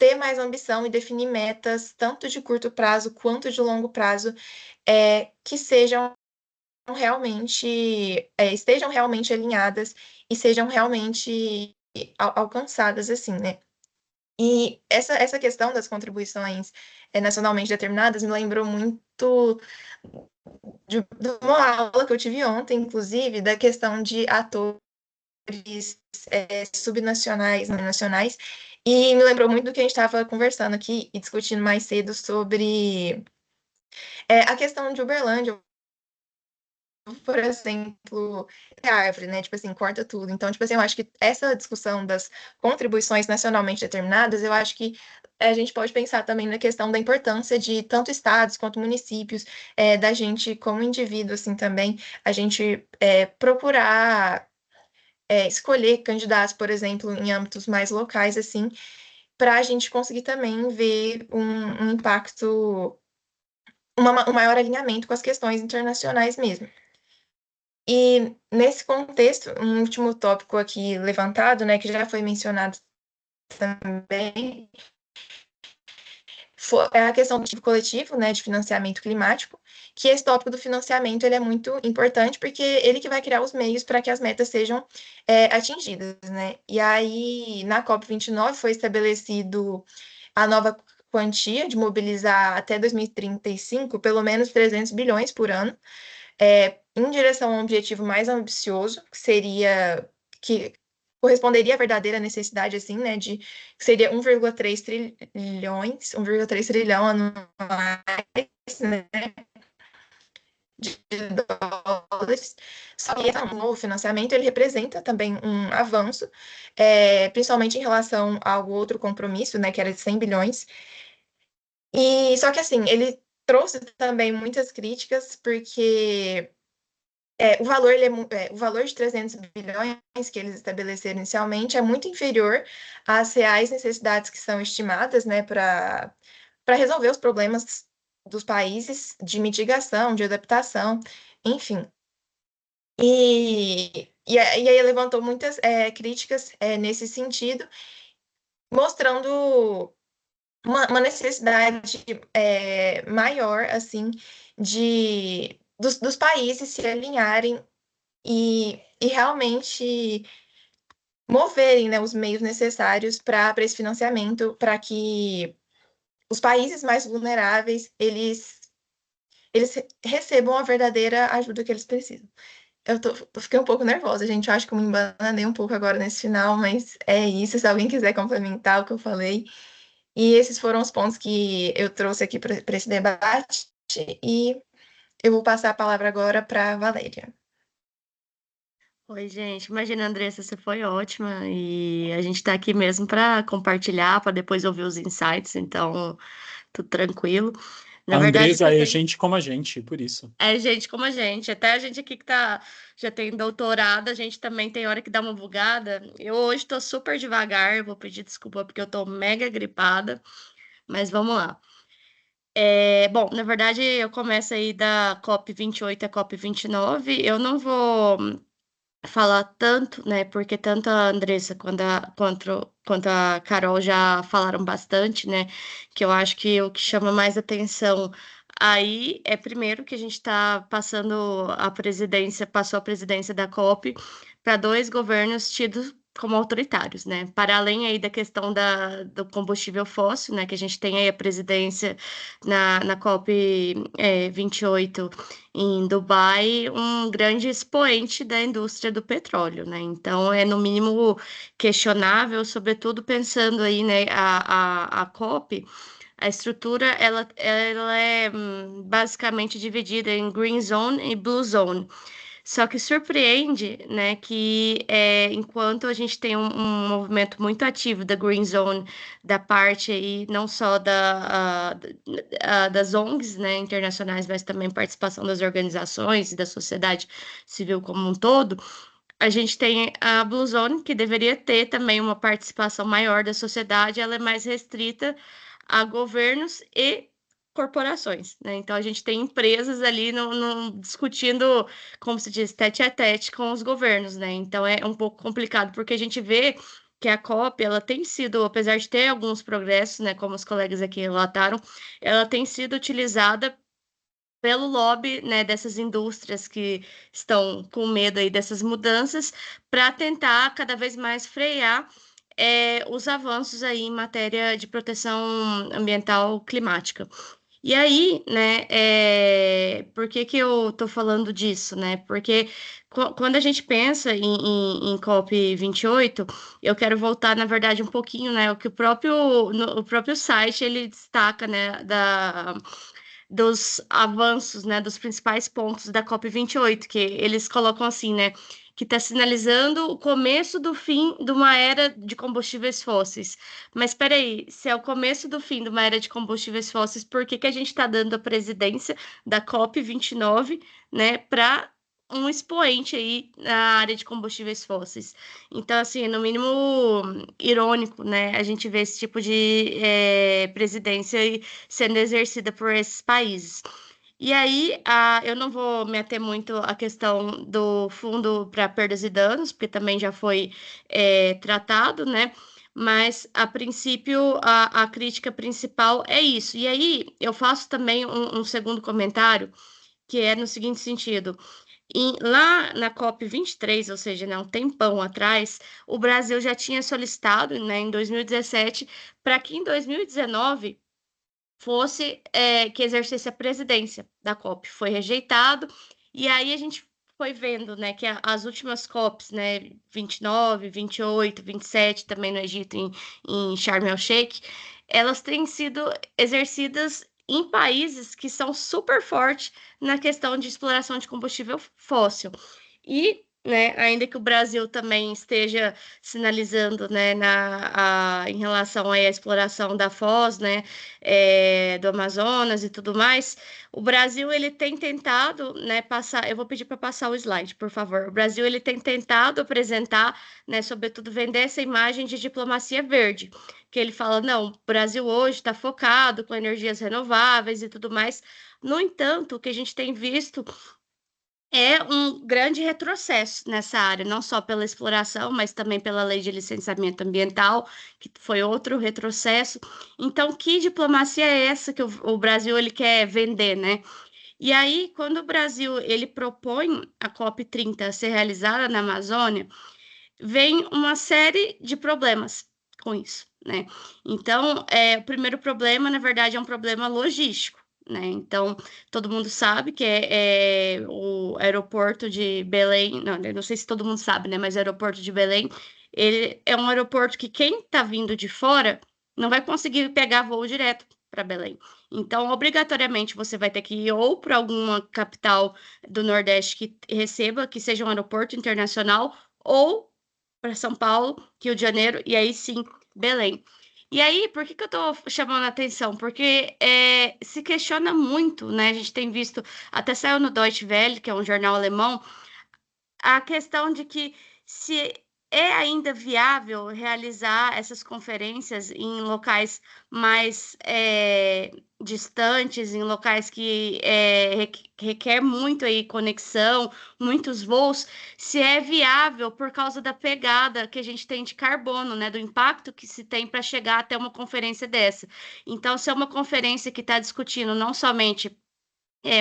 ter mais ambição e definir metas, tanto de curto prazo quanto de longo prazo, que sejam realmente, estejam realmente alinhadas e sejam realmente alcançadas, assim, né? E essa questão das contribuições nacionalmente determinadas me lembrou muito de uma aula que eu tive ontem, inclusive, da questão de atores subnacionais, não nacionais, e me lembrou muito do que a gente estava conversando aqui e discutindo mais cedo sobre a questão de Uberlândia, por exemplo, árvore, né? Tipo assim, corta tudo. Então, tipo assim, eu acho que essa discussão das contribuições nacionalmente determinadas, eu acho que a gente pode pensar também na questão da importância de tanto estados quanto municípios, da gente, como indivíduo, assim, também, a gente procurar escolher candidatos, por exemplo, em âmbitos mais locais, assim, para a gente conseguir também ver um impacto, um maior alinhamento com as questões internacionais mesmo. E nesse contexto, um último tópico aqui levantado, né, que já foi mencionado também, é a questão do tipo coletivo, né, de financiamento climático, que esse tópico do financiamento ele é muito importante porque ele que vai criar os meios para que as metas sejam atingidas, né? E aí, na COP29 foi estabelecido a nova quantia de mobilizar até 2035 pelo menos 300 bilhões por ano, em direção a um objetivo mais ambicioso, que corresponderia à verdadeira necessidade, assim, né, que seria 1,3 trilhões, 1,3 trilhão anuais, né, de dólares. Só que esse novo financiamento, ele representa também um avanço, principalmente em relação ao outro compromisso, né, que era de 100 bilhões. E só que, assim, ele trouxe também muitas críticas, porque o valor de 300 bilhões que eles estabeleceram inicialmente é muito inferior às reais necessidades que são estimadas, né, para resolver os problemas dos países de mitigação, de adaptação, enfim. E aí levantou muitas críticas nesse sentido, mostrando uma necessidade maior, assim, dos países se alinharem e realmente moverem, né, os meios necessários para esse financiamento, para que os países mais vulneráveis eles recebam a verdadeira ajuda que eles precisam. eu fiquei um pouco nervosa, gente. Eu acho que eu me embananei um pouco agora nesse final, mas é isso. Se alguém quiser complementar o que eu falei. E esses foram os pontos que eu trouxe aqui para esse debate. E eu vou passar a palavra agora para a Valéria. Oi, gente. Imagina, Andressa, você foi ótima e a gente está aqui mesmo para compartilhar, para depois ouvir os insights, então tudo tranquilo. Na A verdade, Andresa é gente como a gente, por isso. é gente como a gente, até a gente aqui que já tem doutorado, a gente também tem hora que dá uma bugada. Eu hoje estou super devagar, eu vou pedir desculpa porque eu estou mega gripada, mas vamos lá. Bom, na verdade, eu começo aí da COP 28 a COP 29. Eu não vou falar tanto, né? Porque tanto a Andressa quanto a Carol já falaram bastante, né? Que eu acho que o que chama mais atenção aí é primeiro que a gente está passou a presidência da COP para dois governos tidos como autoritários, né? Para além aí da questão do combustível fóssil, né? Que a gente tem aí a presidência na COP 28 em Dubai, um grande expoente da indústria do petróleo, né? Então é no mínimo questionável, sobretudo pensando aí, né, a COP, a estrutura ela é basicamente dividida em Green Zone e Blue Zone. Só que surpreende, né, que enquanto a gente tem um movimento muito ativo da Green Zone, da parte aí não só das ONGs, né, internacionais, mas também participação das organizações e da sociedade civil como um todo, a gente tem a Blue Zone, que deveria ter também uma participação maior da sociedade, ela é mais restrita a governos e corporações, né? Então a gente tem empresas ali discutindo, como se diz, tete a tete com os governos, né? Então é um pouco complicado, porque a gente vê que a COP, ela tem sido, apesar de ter alguns progressos, né, como os colegas aqui relataram, ela tem sido utilizada pelo lobby, né, dessas indústrias que estão com medo aí dessas mudanças, para tentar cada vez mais frear os avanços aí em matéria de proteção ambiental climática. E aí, né, por que que eu tô falando disso, né? Porque quando a gente pensa em COP 28, eu quero voltar, na verdade, um pouquinho, né, o que o próprio site, ele destaca, né, dos avanços, né, dos principais pontos da COP 28, que eles colocam assim, né, que está sinalizando o começo do fim de uma era de combustíveis fósseis. Mas espera aí, se é o começo do fim de uma era de combustíveis fósseis, por que que a gente está dando a presidência da COP 29, né, para um expoente aí na área de combustíveis fósseis? Então, assim, no mínimo irônico, né, a gente vê esse tipo de presidência sendo exercida por esses países. E aí, eu não vou me ater muito à questão do fundo para perdas e danos, porque também já foi tratado, né? Mas, a princípio, a crítica principal é isso. E aí, eu faço também um segundo comentário, que é no seguinte sentido. Lá na COP 23, ou seja, né, um tempão atrás, o Brasil já tinha solicitado, né, em 2017, para que em 2019 fosse que exercesse a presidência da COP. Foi rejeitado, e aí a gente foi vendo, né, que as últimas COPs, né, 29, 28, 27, também no Egito, em Sharm el-Sheikh, elas têm sido exercidas em países que são super fortes na questão de exploração de combustível fóssil. E, né, ainda que o Brasil também esteja sinalizando, né, em relação aí à exploração da Foz, né, do Amazonas e tudo mais, o Brasil ele tem tentado, né, eu vou pedir para passar o slide, por favor. O Brasil ele tem tentado apresentar, né, sobretudo vender essa imagem de diplomacia verde, que ele fala, não, o Brasil hoje está focado com energias renováveis e tudo mais. No entanto, o que a gente tem visto é um grande retrocesso nessa área, não só pela exploração, mas também pela lei de licenciamento ambiental, que foi outro retrocesso. Então, que diplomacia é essa que o Brasil ele quer vender, né? E aí, quando o Brasil ele propõe a COP 30 ser realizada na Amazônia, vem uma série de problemas com isso, né? Então, o primeiro problema, na verdade, é um problema logístico, né? Então, todo mundo sabe que o aeroporto de Belém, não, eu não sei se todo mundo sabe, né? Mas o aeroporto de Belém, ele é um aeroporto que quem está vindo de fora não vai conseguir pegar voo direto para Belém. Então, obrigatoriamente, você vai ter que ir ou para alguma capital do Nordeste que receba, que seja um aeroporto internacional, ou para São Paulo, Rio de Janeiro, e aí sim, Belém. E aí, por que eu estou chamando a atenção? Porque se questiona muito, né? A gente tem visto, até saiu no Deutsche Welle, que é um jornal alemão, a questão de que se é ainda viável realizar essas conferências em locais mais distantes, em locais que requer muito aí conexão, muitos voos, se é viável por causa da pegada que a gente tem de carbono, né, do impacto que se tem para chegar até uma conferência dessa. Então, se é uma conferência que está discutindo não somente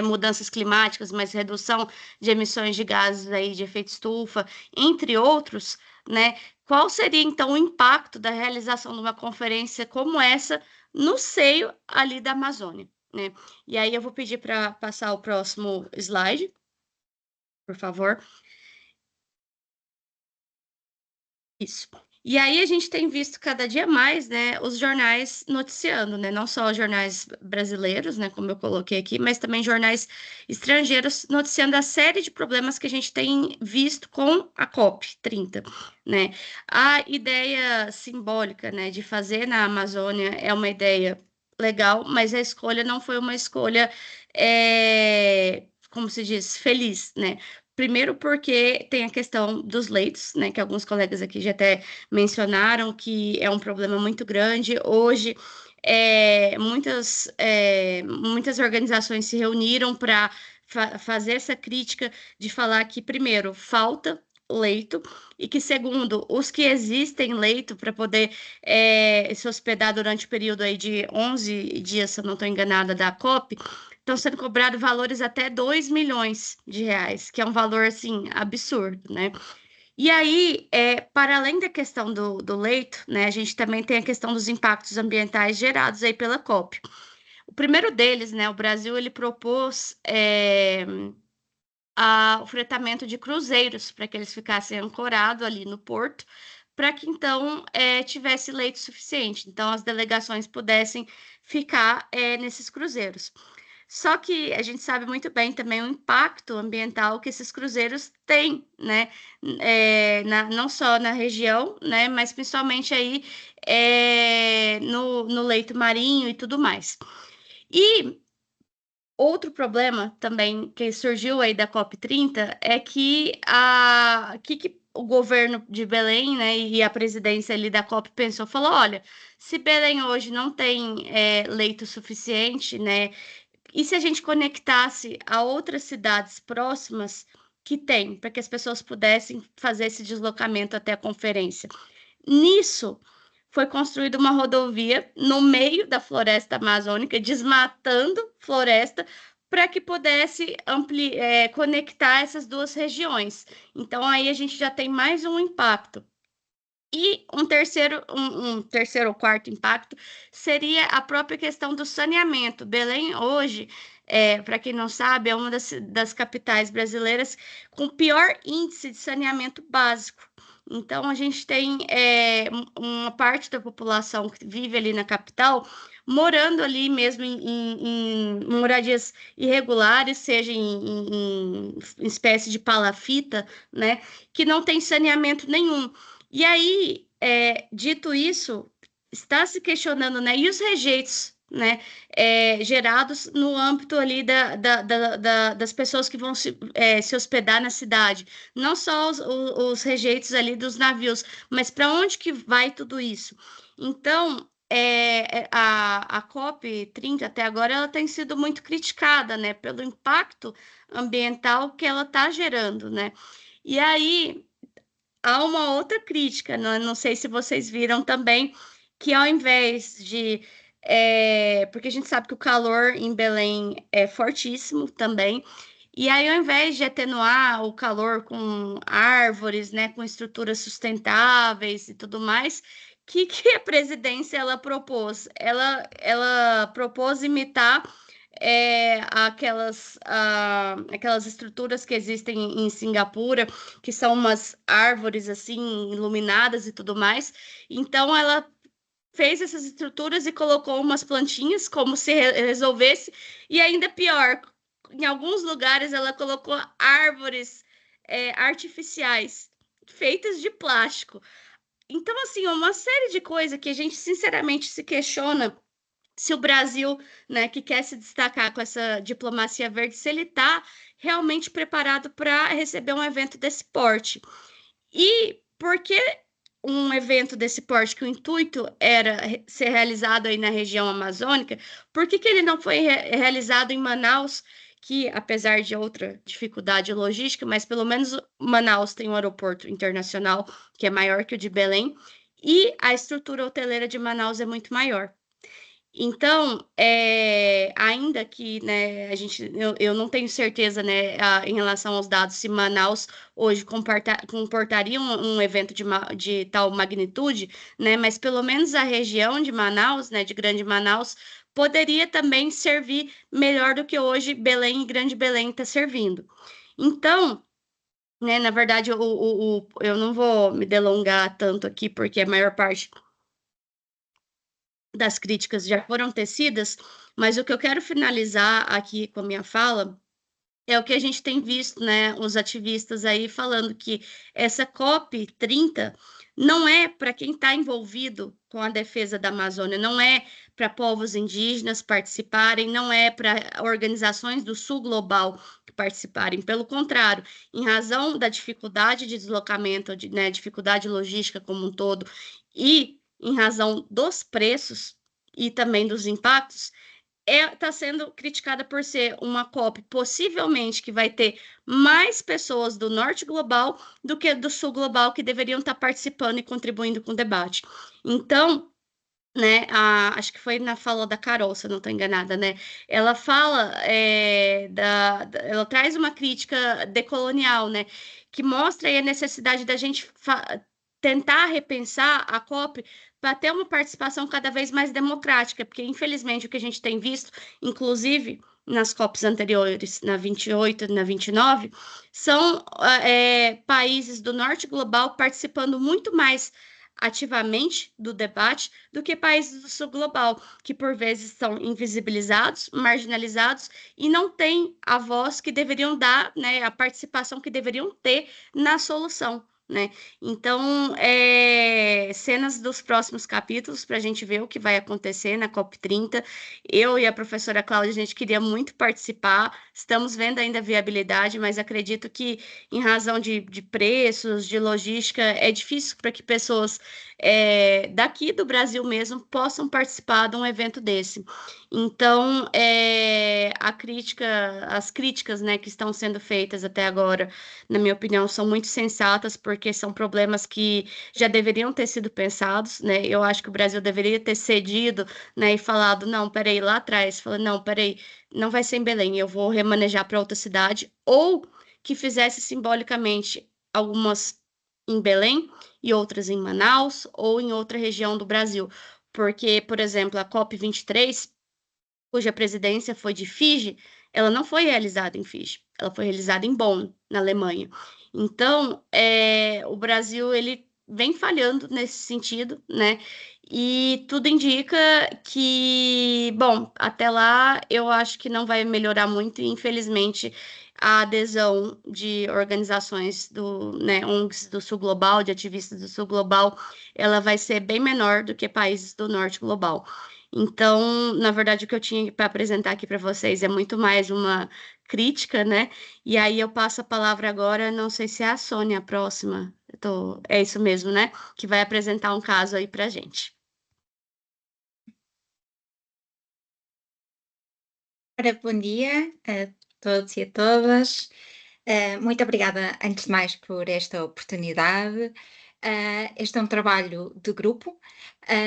mudanças climáticas, mas redução de emissões de gases aí de efeito estufa, entre outros, né? Qual seria então o impacto da realização de uma conferência como essa no seio ali da Amazônia, né? E aí eu vou pedir para passar o próximo slide, por favor. Isso. E aí a gente tem visto cada dia mais, né, os jornais noticiando, né, não só os jornais brasileiros, né, como eu coloquei aqui, mas também jornais estrangeiros noticiando a série de problemas que a gente tem visto com a COP30, né. A ideia simbólica, né, de fazer na Amazônia é uma ideia legal, mas a escolha não foi uma escolha, como se diz, feliz, né. Primeiro porque tem a questão dos leitos, né, que alguns colegas aqui já até mencionaram, que é um problema muito grande. Hoje, muitas organizações se reuniram para fazer essa crítica de falar que, primeiro, falta leito, e que, segundo, os que existem leito para poder se hospedar durante o período aí de 11 dias, se eu não estou enganada, da COP, estão sendo cobrados valores até 2 milhões de reais, que é um valor, assim, absurdo, né? E aí, para além da questão do leito, né, a gente também tem a questão dos impactos ambientais gerados aí pela COP. O primeiro deles, né, o Brasil, ele propôs o fretamento de cruzeiros para que eles ficassem ancorados ali no porto, para que então tivesse leito suficiente, então as delegações pudessem ficar nesses cruzeiros. Só que a gente sabe muito bem também o impacto ambiental que esses cruzeiros têm, né? Não só na região, né? Mas principalmente aí no leito marinho e tudo mais. E outro problema também que surgiu aí da COP30 é que o governo de Belém, né, e a presidência ali da COP pensou, falou, olha, se Belém hoje não tem leito suficiente, né, e se a gente conectasse a outras cidades próximas que tem, para que as pessoas pudessem fazer esse deslocamento até a conferência? Nisso, foi construída uma rodovia no meio da floresta amazônica, desmatando floresta, para que pudesse conectar essas duas regiões. Então, aí a gente já tem mais um impacto. E um terceiro ou quarto impacto seria a própria questão do saneamento. Belém, hoje, para quem não sabe, é uma das capitais brasileiras com pior índice de saneamento básico. Então, a gente tem uma parte da população que vive ali na capital morando ali mesmo em moradias irregulares, seja em espécie de palafita, né, que não tem saneamento nenhum. E aí, dito isso, está se questionando, né? E os rejeitos, né? Gerados no âmbito ali das pessoas que vão se hospedar na cidade. Não só os rejeitos ali dos navios, mas para onde que vai tudo isso? Então, a COP30 até agora ela tem sido muito criticada, né? Pelo impacto ambiental que ela está gerando, né? E aí há uma outra crítica, não sei se vocês viram também, que ao invés de. Porque a gente sabe que o calor em Belém é fortíssimo também, e aí ao invés de atenuar o calor com árvores, né, com estruturas sustentáveis e tudo mais, que a presidência ela propôs? Ela propôs imitar aquelas estruturas que existem em Singapura, que são umas árvores assim iluminadas e tudo mais. Então ela fez essas estruturas e colocou umas plantinhas como se resolvesse, e ainda pior, em alguns lugares ela colocou árvores artificiais feitas de plástico. Então, assim, uma série de coisas que a gente sinceramente se questiona se o Brasil, né, que quer se destacar com essa diplomacia verde, se ele está realmente preparado para receber um evento desse porte. E por que um evento desse porte, que o intuito era ser realizado aí na região amazônica, por que ele não foi realizado em Manaus, que apesar de outra dificuldade logística, mas pelo menos Manaus tem um aeroporto internacional que é maior que o de Belém, e a estrutura hoteleira de Manaus é muito maior. Então, ainda que, né, eu não tenho certeza, né, em relação aos dados, se Manaus hoje comportaria um evento de tal magnitude, né, mas pelo menos a região de Manaus, né, de Grande Manaus, poderia também servir melhor do que hoje Belém e Grande Belém está servindo. Então, né, na verdade, eu não vou me delongar tanto aqui, porque a maior parte das críticas já foram tecidas, mas o que eu quero finalizar aqui com a minha fala é o que a gente tem visto, né, os ativistas aí falando que essa COP30 não é para quem está envolvido com a defesa da Amazônia, não é para povos indígenas participarem, não é para organizações do Sul Global participarem. Pelo contrário, em razão da dificuldade de deslocamento, né, dificuldade logística como um todo, e em razão dos preços e também dos impactos, está sendo criticada por ser uma COP possivelmente que vai ter mais pessoas do Norte Global do que do Sul Global que deveriam estar participando e contribuindo com o debate. Então, né, acho que foi na fala da Carol, se eu não estou enganada, né? Ela fala, ela traz uma crítica decolonial, né? Que mostra aí a necessidade da gente tentar repensar a COP para ter uma participação cada vez mais democrática, porque infelizmente o que a gente tem visto, inclusive nas COPs anteriores, na 28 e na 29, são países do Norte Global participando muito mais ativamente do debate do que países do Sul Global, que por vezes são invisibilizados, marginalizados e não têm a voz que deveriam dar, né, a participação que deveriam ter na solução. Né? Então, cenas dos próximos capítulos para a gente ver o que vai acontecer na COP30. Eu e a professora Cláudia, a gente queria muito participar, estamos vendo ainda a viabilidade, mas acredito que, em razão de preços, de logística, é difícil para que pessoas daqui do Brasil mesmo possam participar de um evento desse. Então, as críticas, né, que estão sendo feitas até agora, na minha opinião, são muito sensatas, porque são problemas que já deveriam ter sido pensados, né? Eu acho que o Brasil deveria ter cedido, né, e falado, não, peraí, lá atrás, falando, não, peraí, não vai ser em Belém, eu vou remanejar para outra cidade, ou que fizesse simbolicamente algumas em Belém e outras em Manaus ou em outra região do Brasil. Porque, por exemplo, a COP23, cuja presidência foi de Fiji, ela não foi realizada em Fiji, ela foi realizada em Bonn, na Alemanha. Então, o Brasil ele vem falhando nesse sentido, né? E tudo indica que, bom, até lá eu acho que não vai melhorar muito, e infelizmente a adesão de organizações né, ONGs do Sul Global, de ativistas do Sul Global, ela vai ser bem menor do que países do Norte Global. Então, na verdade, o que eu tinha para apresentar aqui para vocês é muito mais uma crítica, né? E aí eu passo a palavra agora, não sei se é a Sônia a próxima. É isso mesmo, né? Que vai apresentar um caso aí para a gente. Bom dia a todos e a todas. Muito obrigada, antes de mais, por esta oportunidade. Este é um trabalho de grupo.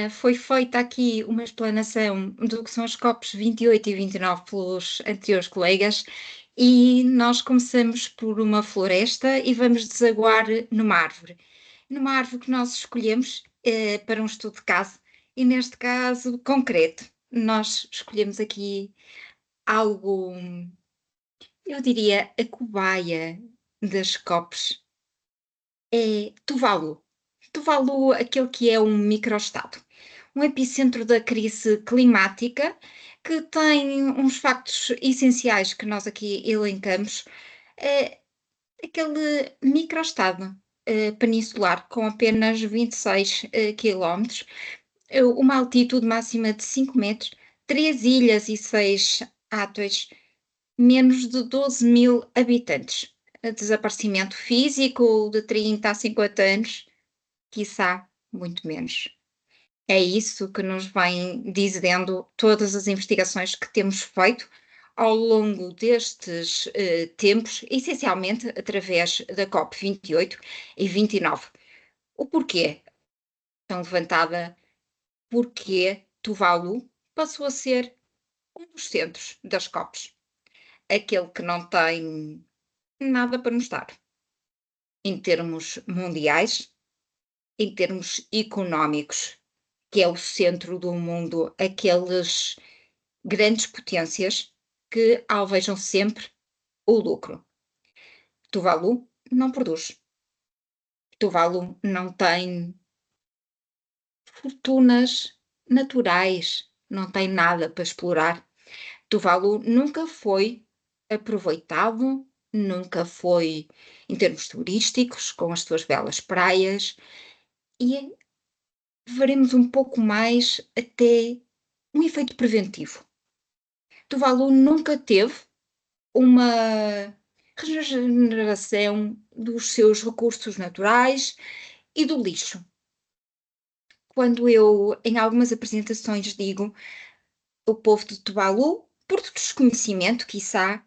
Foi feita aqui uma explanação do que são as COPs 28 e 29 pelos anteriores colegas, e nós começamos por uma floresta e vamos desaguar numa árvore. Numa árvore que nós escolhemos para um estudo de caso, e neste caso concreto, nós escolhemos aqui algo, eu diria, a cobaia das COPs é Tuvalu. Tuvalu, aquele que é um microestado, um epicentro da crise climática, que tem uns factos essenciais que nós aqui elencamos. É aquele microestado peninsular com apenas 26 quilómetros, uma altitude máxima de 5 metros, 3 ilhas e 6 atolls, menos de 12.000 habitantes. Desaparecimento físico de 30 a 50 anos, quiçá muito menos. É isso que nos vem dizendo todas as investigações que temos feito ao longo destes tempos, essencialmente através da COP28 e 29. O porquê? Então, levantada, porquê Tuvalu passou a ser um dos centros das COPs, aquele que não tem nada para nos dar, em termos mundiais, em termos económicos, que é o centro do mundo, aqueles grandes potências que alvejam sempre o lucro. Tuvalu não produz. Tuvalu não tem fortunas naturais, não tem nada para explorar. Tuvalu nunca foi aproveitado, nunca foi em termos turísticos, com as suas belas praias, e veremos um pouco mais até um efeito preventivo. Tuvalu nunca teve uma regeneração dos seus recursos naturais e do lixo. Quando eu, em algumas apresentações, digo o povo de Tuvalu, por desconhecimento, quiçá,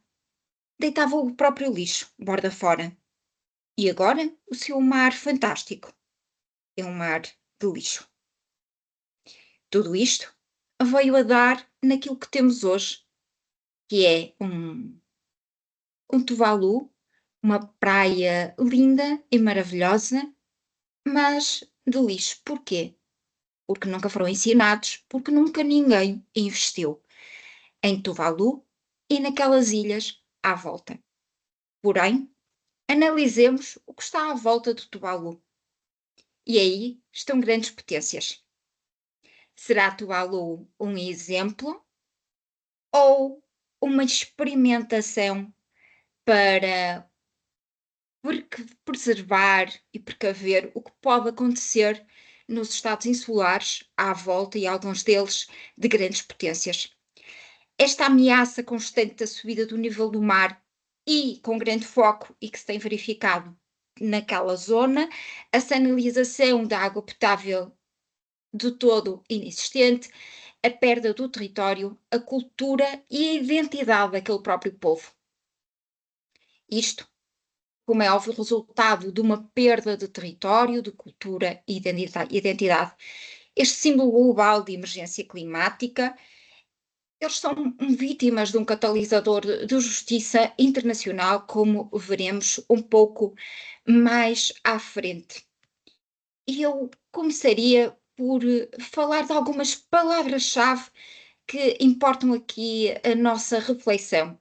deitava o próprio lixo, borda fora. E agora, o seu mar fantástico é um mar de lixo. Tudo isto veio a dar naquilo que temos hoje, que é um Tuvalu, uma praia linda e maravilhosa, mas de lixo. Porquê? Porque nunca foram ensinados, porque nunca ninguém investiu em Tuvalu e naquelas ilhas à volta. Porém, analisemos o que está à volta de Tuvalu. E aí estão grandes potências. Será Tuvalu um exemplo ou uma experimentação para preservar e precaver o que pode acontecer nos estados insulares à volta e alguns deles de grandes potências? Esta ameaça constante da subida do nível do mar e com grande foco e que se tem verificado naquela zona, a sanalização da água potável de todo inexistente, a perda do território, a cultura e a identidade daquele próprio povo. Isto, como é óbvio, resultado de uma perda de território, de cultura e identidade. Este símbolo global de emergência climática, eles são vítimas de um catalisador de justiça internacional, como veremos um pouco mais à frente. E eu começaria por falar de algumas palavras-chave que importam aqui a nossa reflexão.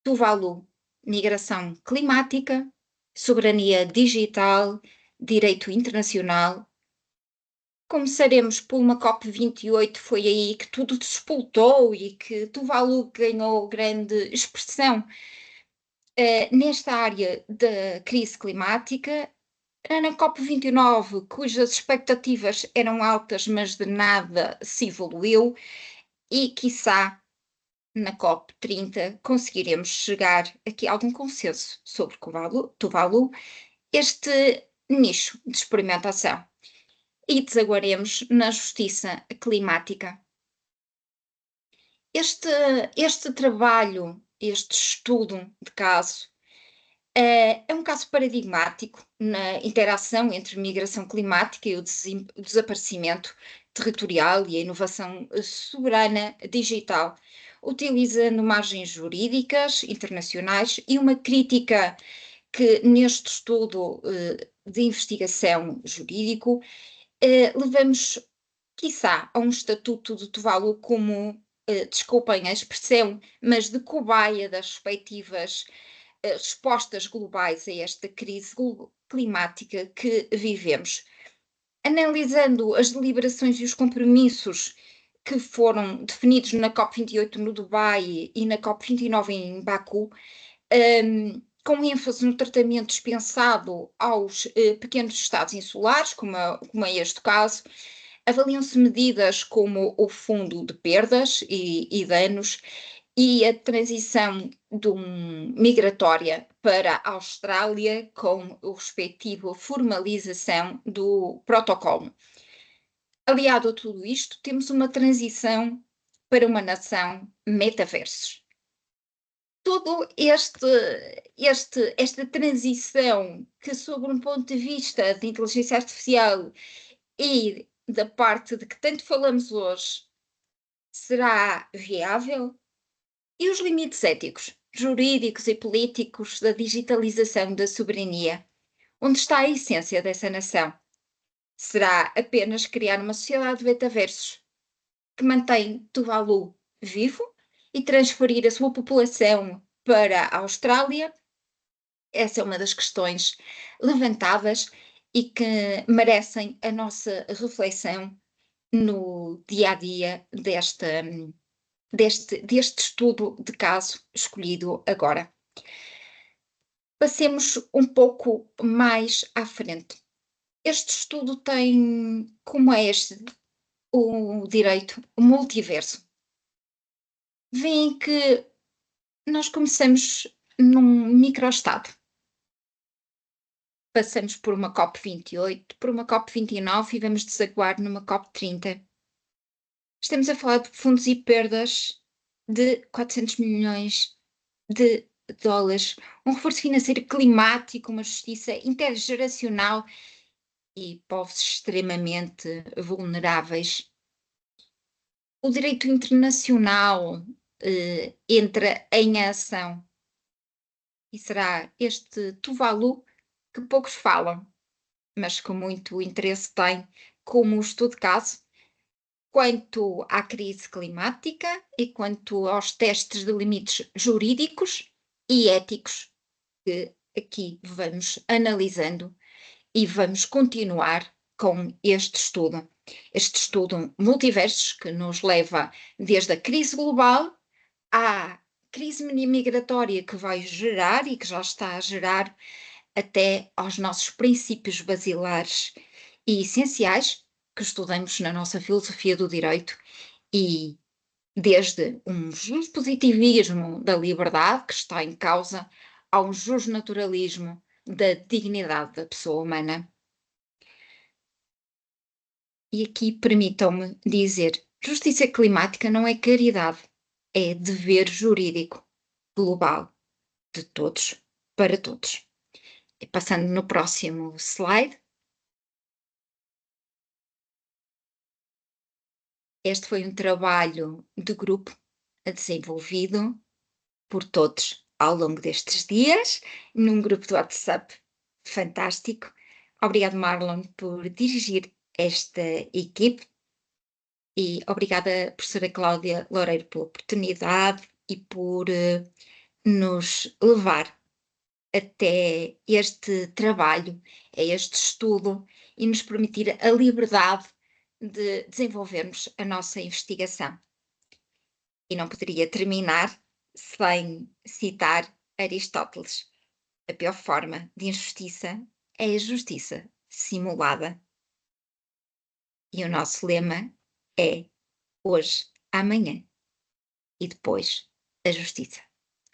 Tuvalu, migração climática, soberania digital, direito internacional. Começaremos por uma COP28, foi aí que tudo despoltou e que Tuvalu ganhou grande expressão nesta área da crise climática. Na COP29, cujas expectativas eram altas, mas de nada se evoluiu, e quiçá na COP30 conseguiremos chegar aqui a algum consenso sobre Tuvalu, este nicho de experimentação, e desaguaremos na justiça climática. Este trabalho, este estudo de caso, é um caso paradigmático na interação entre migração climática e o desaparecimento territorial e a inovação soberana digital, utilizando margens jurídicas internacionais e uma crítica que neste estudo de investigação jurídico levamos, quiçá, a um estatuto de Tuvalu como desculpem a expressão, mas de cobaia das respectivas respostas globais a esta crise climática que vivemos. Analisando as deliberações e os compromissos que foram definidos na COP28 no Dubai e na COP29 em Baku, com ênfase no tratamento dispensado aos pequenos estados insulares, como é este caso, avaliam-se medidas como o fundo de perdas e danos e a transição migratória para a Austrália com o respectivo formalização do protocolo. Aliado a tudo isto, temos uma transição para uma nação metaversos. Toda esta transição que, sob um ponto de vista de inteligência artificial e da parte de que tanto falamos hoje, será viável? E os limites éticos, jurídicos e políticos da digitalização da soberania? Onde está a essência dessa nação? Será apenas criar uma sociedade de metaversos que mantém Tuvalu vivo e transferir a sua população para a Austrália? Essa é uma das questões levantadas e que merecem a nossa reflexão no dia-a-dia deste estudo de caso escolhido agora. Passemos um pouco mais à frente. Este estudo tem como eixo o direito multiverso. Veem que nós começamos num microestado. Passamos por uma COP28, por uma COP29 e vamos desaguar numa COP30. Estamos a falar de fundos e perdas de 400 milhões de dólares, um reforço financeiro climático, uma justiça intergeracional e povos extremamente vulneráveis. O direito internacional entra em ação e será este Tuvalu que poucos falam, mas que muito interesse tem como estudo de caso, quanto à crise climática e quanto aos testes de limites jurídicos e éticos que aqui vamos analisando e vamos continuar com este estudo multiversos que nos leva desde a crise global à crise migratória que vai gerar e que já está a gerar até aos nossos princípios basilares e essenciais que estudamos na nossa filosofia do direito e desde um positivismo da liberdade que está em causa a um justnaturalismo da dignidade da pessoa humana. E aqui permitam-me dizer, justiça climática não é caridade, é dever jurídico global de todos para todos. E passando no próximo slide. Este foi um trabalho de grupo desenvolvido por todos ao longo destes dias, num grupo do WhatsApp fantástico. Obrigado, Marlon, por dirigir esta equipe e obrigada, professora Cláudia Loureiro, pela oportunidade e por nos levar até este trabalho, a este estudo e nos permitir a liberdade de desenvolvermos a nossa investigação. E não poderia terminar sem citar Aristóteles. A pior forma de injustiça é a justiça simulada. E o nosso lema é hoje, amanhã e depois a justiça.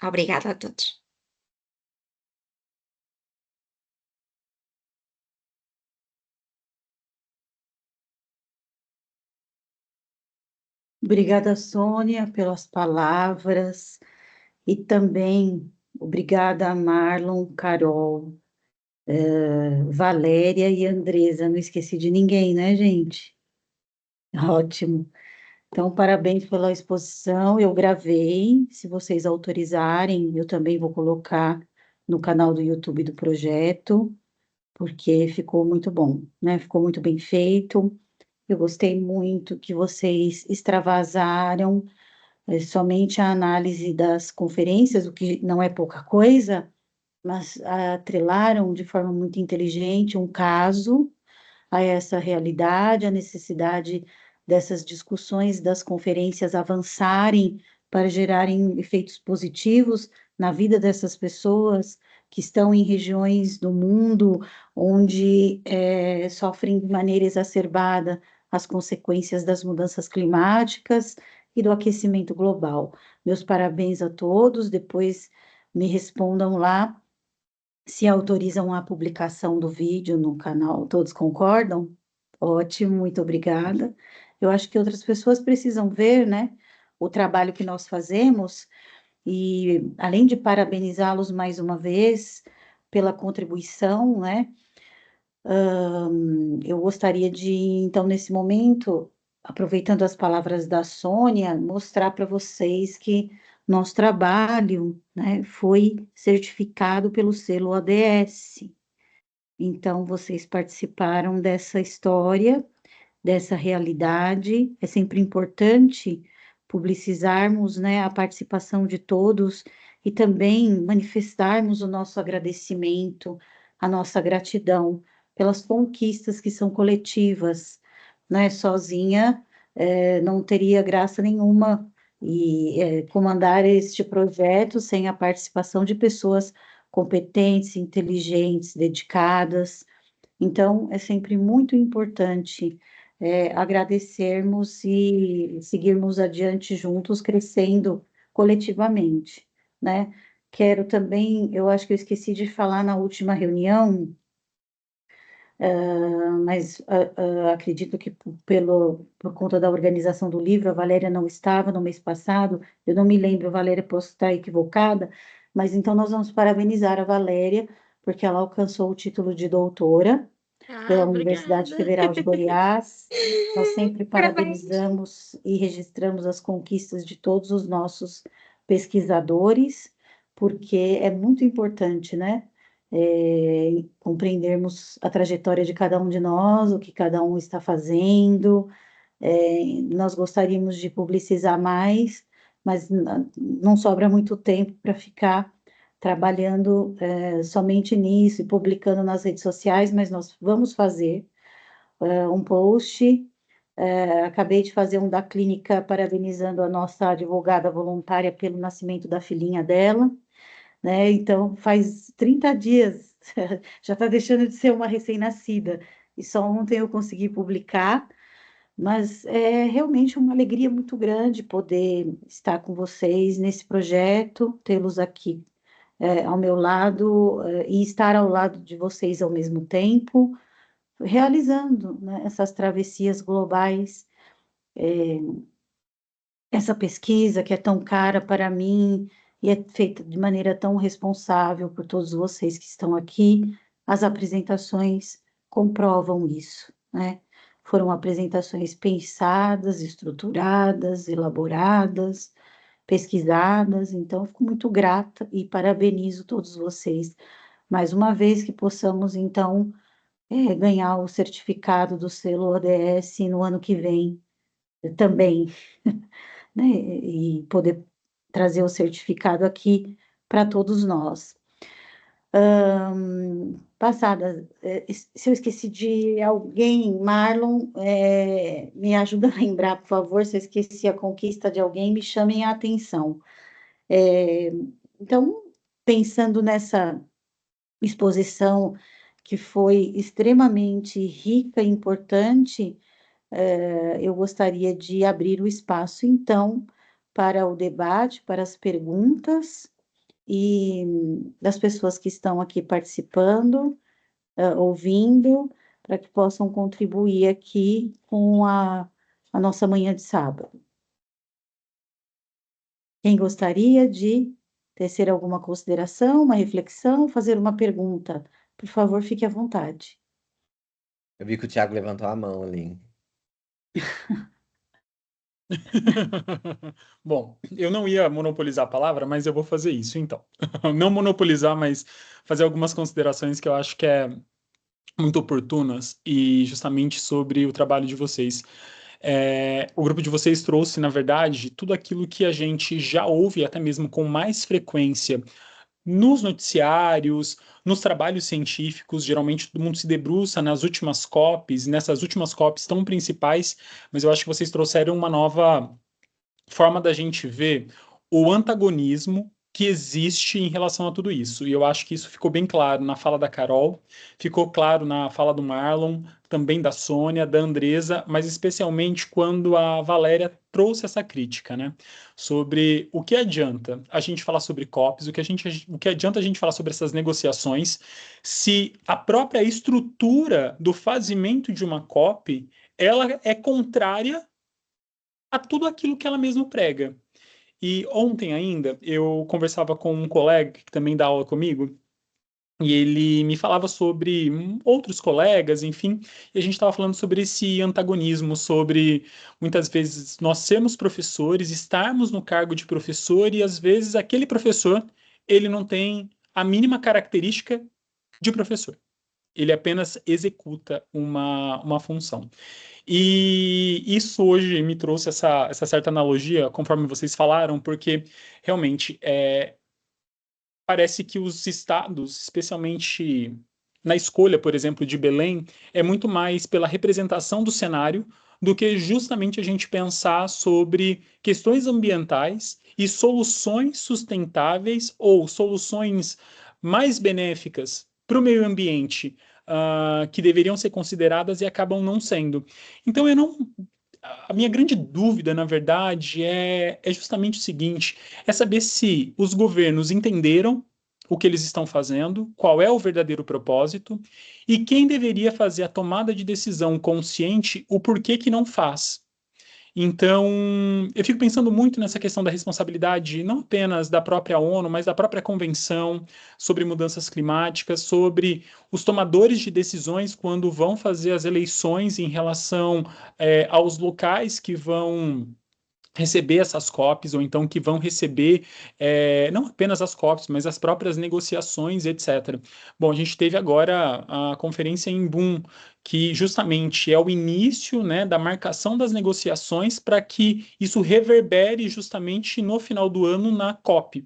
Obrigada a todos. Obrigada, Sônia, pelas palavras e também obrigada a Marlon, Carol, Valéria e Andresa. Não esqueci de ninguém, né, gente? Ótimo. Então, parabéns pela exposição. Eu gravei, se vocês autorizarem, eu também vou colocar no canal do YouTube do projeto, porque ficou muito bom, né? Ficou muito bem feito. Eu gostei muito que vocês extravasaram somente a análise das conferências, o que não é pouca coisa, mas atrelaram de forma muito inteligente um caso a essa realidade, a necessidade dessas discussões das conferências avançarem para gerarem efeitos positivos na vida dessas pessoas que estão em regiões do mundo onde sofrem de maneira exacerbada as consequências das mudanças climáticas e do aquecimento global. Meus parabéns a todos, depois me respondam lá se autorizam a publicação do vídeo no canal. Todos concordam? Ótimo, muito obrigada. Eu acho que outras pessoas precisam ver, né, o trabalho que nós fazemos e, além de parabenizá-los mais uma vez pela contribuição, né, eu gostaria de, então, nesse momento, aproveitando as palavras da Sônia, mostrar para vocês que nosso trabalho, né, foi certificado pelo selo ODS. Então, vocês participaram dessa história, dessa realidade. É sempre importante publicizarmos, né, a participação de todos e também manifestarmos o nosso agradecimento, a nossa gratidão pelas conquistas que são coletivas, né? Sozinha, não teria graça nenhuma e comandar este projeto sem a participação de pessoas competentes, inteligentes, dedicadas. Então, é sempre muito importante agradecermos e seguirmos adiante juntos, crescendo coletivamente, né? Quero também, eu acho que eu esqueci de falar na última reunião, mas acredito que por conta da organização do livro, a Valéria não estava no mês passado, eu não me lembro, Valéria, posso estar equivocada, mas então nós vamos parabenizar a Valéria, porque ela alcançou o título de doutora pela Universidade Obrigada. Federal de Goiás. Nós sempre Parabéns. parabenizamos e registramos as conquistas de todos os nossos pesquisadores, porque é muito importante, né? Compreendermos a trajetória de cada um de nós, o que cada um está fazendo. Nós gostaríamos de publicizar mais, mas não sobra muito tempo para ficar trabalhando somente nisso e publicando nas redes sociais, mas nós vamos fazer um post. Acabei de fazer um da clínica parabenizando a nossa advogada voluntária pelo nascimento da filhinha dela, né? Então, faz 30 dias, já está deixando de ser uma recém-nascida, e só ontem eu consegui publicar, mas é realmente uma alegria muito grande poder estar com vocês nesse projeto, tê-los aqui ao meu lado e estar ao lado de vocês ao mesmo tempo, realizando, né, essas travessias globais, essa pesquisa que é tão cara para mim e é feita de maneira tão responsável por todos vocês que estão aqui. As apresentações comprovam isso, né? Foram apresentações pensadas, estruturadas, elaboradas, pesquisadas, então fico muito grata e parabenizo todos vocês. Mais uma vez que possamos, então, ganhar o certificado do selo ODS no ano que vem também, né? E poder trazer o certificado aqui para todos nós. Passada, se eu esqueci de alguém, Marlon, me ajuda a lembrar, por favor, se eu esqueci a conquista de alguém, me chamem a atenção. Então, pensando nessa exposição que foi extremamente rica e importante, eu gostaria de abrir o espaço, então, para o debate, para as perguntas e das pessoas que estão aqui participando, ouvindo, para que possam contribuir aqui com a nossa manhã de sábado. Quem gostaria de tecer alguma consideração, uma reflexão, fazer uma pergunta? Por favor, fique à vontade. Eu vi que o Thiago levantou a mão ali. Bom, eu não ia monopolizar a palavra, mas eu vou fazer isso, então. Não monopolizar, mas fazer algumas considerações que eu acho que é muito oportunas e justamente sobre o trabalho de vocês. O grupo de vocês trouxe, na verdade, tudo aquilo que a gente já ouve, até mesmo com mais frequência, nos noticiários, nos trabalhos científicos. Geralmente todo mundo se debruça nas últimas COPs, nessas últimas COPs tão principais, mas eu acho que vocês trouxeram uma nova forma da gente ver o antagonismo que existe em relação a tudo isso. E eu acho que isso ficou bem claro na fala da Carol, ficou claro na fala do Marlon, também da Sônia, da Andresa, mas especialmente quando a Valéria trouxe essa crítica, né? Sobre o que adianta a gente falar sobre COPs, o que adianta a gente falar sobre essas negociações, se a própria estrutura do fazimento de uma COP, ela é contrária a tudo aquilo que ela mesma prega. E ontem ainda, eu conversava com um colega que também dá aula comigo, e ele me falava sobre outros colegas, enfim, e a gente estava falando sobre esse antagonismo, sobre muitas vezes nós sermos professores, estarmos no cargo de professor, e às vezes aquele professor, ele não tem a mínima característica de professor. Ele apenas executa uma função. E isso hoje me trouxe essa certa analogia, conforme vocês falaram, porque realmente parece que os estados, especialmente na escolha, por exemplo, de Belém, é muito mais pela representação do cenário do que justamente a gente pensar sobre questões ambientais e soluções sustentáveis ou soluções mais benéficas para o meio ambiente, que deveriam ser consideradas e acabam não sendo. Então, a minha grande dúvida, na verdade, é justamente o seguinte: é saber se os governos entenderam o que eles estão fazendo, qual é o verdadeiro propósito, e quem deveria fazer a tomada de decisão consciente, o porquê que não faz. Então, eu fico pensando muito nessa questão da responsabilidade, não apenas da própria ONU, mas da própria Convenção sobre mudanças climáticas, sobre os tomadores de decisões quando vão fazer as eleições em relação aos locais que vão receber essas COPs, ou então que vão receber não apenas as COPs, mas as próprias negociações, etc. Bom, a gente teve agora a conferência em Bonn, que justamente é o início, né, da marcação das negociações para que isso reverbere justamente no final do ano na COP.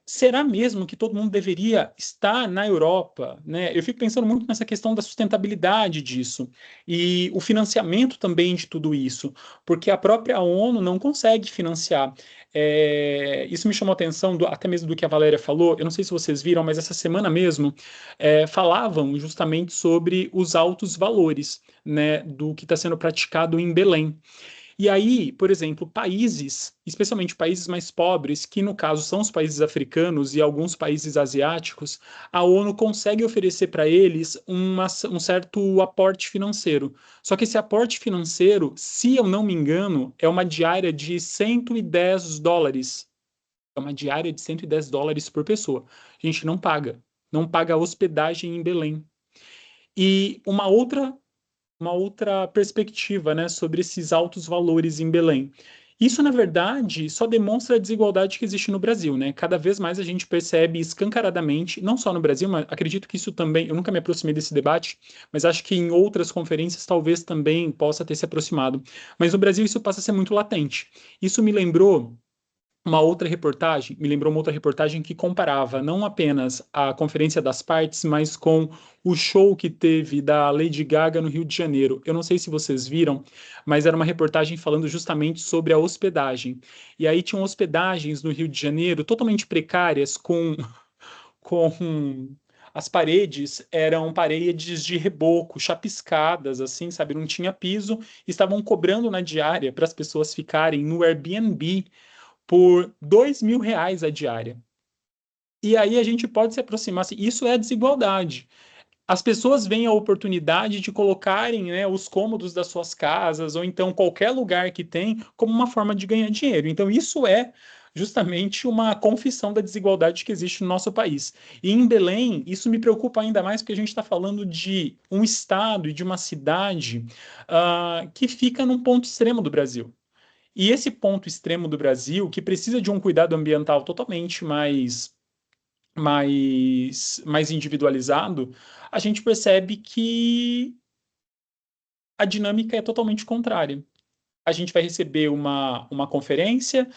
Será mesmo que todo mundo deveria estar na Europa, né? Eu fico pensando muito nessa questão da sustentabilidade disso e o financiamento também de tudo isso, porque a própria ONU não consegue financiar. Isso me chamou a atenção até mesmo do que a Valéria falou. Eu não sei se vocês viram, mas essa semana mesmo falavam justamente sobre os altos valores, né, do que está sendo praticado em Belém. E aí, por exemplo, países, especialmente países mais pobres, que no caso são os países africanos e alguns países asiáticos, a ONU consegue oferecer para eles um certo aporte financeiro. Só que esse aporte financeiro, se eu não me engano, é uma diária de $110. É uma diária de $110 por pessoa. A gente não paga. Não paga hospedagem em Belém. E uma outra perspectiva, né, sobre esses altos valores em Belém. Isso, na verdade, só demonstra a desigualdade que existe no Brasil, né? Cada vez mais a gente percebe escancaradamente, não só no Brasil, mas acredito que isso também, eu nunca me aproximei desse debate, mas acho que em outras conferências talvez também possa ter se aproximado. Mas no Brasil isso passa a ser muito latente. Isso me lembrou uma outra reportagem que comparava não apenas a Conferência das Partes, mas com o show que teve da Lady Gaga no Rio de Janeiro. Eu não sei se vocês viram, mas era uma reportagem falando justamente sobre a hospedagem. E aí tinham hospedagens no Rio de Janeiro totalmente precárias, com as paredes eram paredes de reboco, chapiscadas, assim, sabe? Não tinha piso, estavam cobrando na diária para as pessoas ficarem no Airbnb por R$ 2.000 a diária. E aí a gente pode se aproximar, assim, isso é a desigualdade. As pessoas veem a oportunidade de colocarem, né, os cômodos das suas casas, ou então qualquer lugar que tem, como uma forma de ganhar dinheiro. Então isso é justamente uma confissão da desigualdade que existe no nosso país. E em Belém, isso me preocupa ainda mais porque a gente está falando de um estado e de uma cidade que fica num ponto extremo do Brasil. E esse ponto extremo do Brasil, que precisa de um cuidado ambiental totalmente mais individualizado, a gente percebe que a dinâmica é totalmente contrária. A gente vai receber uma conferência,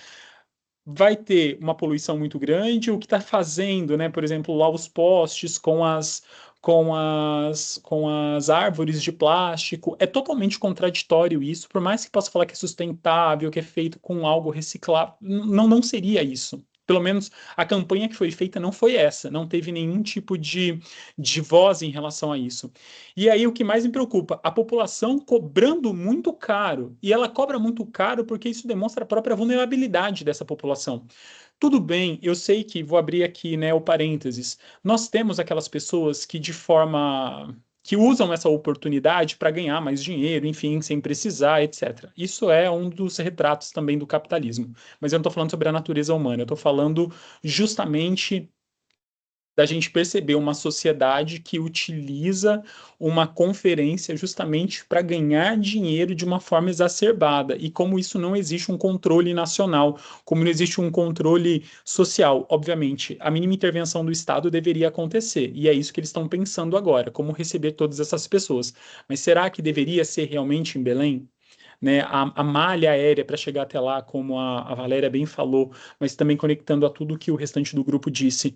vai ter uma poluição muito grande, o que está fazendo, né, por exemplo, lá os postes com as árvores de plástico, é totalmente contraditório isso, por mais que possa falar que é sustentável, que é feito com algo reciclável, não seria isso. Pelo menos a campanha que foi feita não foi essa, não teve nenhum tipo de voz em relação a isso. E aí o que mais me preocupa, a população cobrando muito caro, e ela cobra muito caro porque isso demonstra a própria vulnerabilidade dessa população. Tudo bem, eu sei que, vou abrir aqui, né, o parênteses, nós temos aquelas pessoas que que usam essa oportunidade para ganhar mais dinheiro, enfim, sem precisar, etc. Isso é um dos retratos também do capitalismo. Mas eu não estou falando sobre a natureza humana, eu estou falando justamente da gente perceber uma sociedade que utiliza uma conferência justamente para ganhar dinheiro de uma forma exacerbada, e como isso não existe um controle nacional, como não existe um controle social. Obviamente, a mínima intervenção do Estado deveria acontecer, e é isso que eles estão pensando agora, como receber todas essas pessoas. Mas será que deveria ser realmente em Belém? Né, a malha aérea para chegar até lá, como a Valéria bem falou, mas também conectando a tudo que o restante do grupo disse,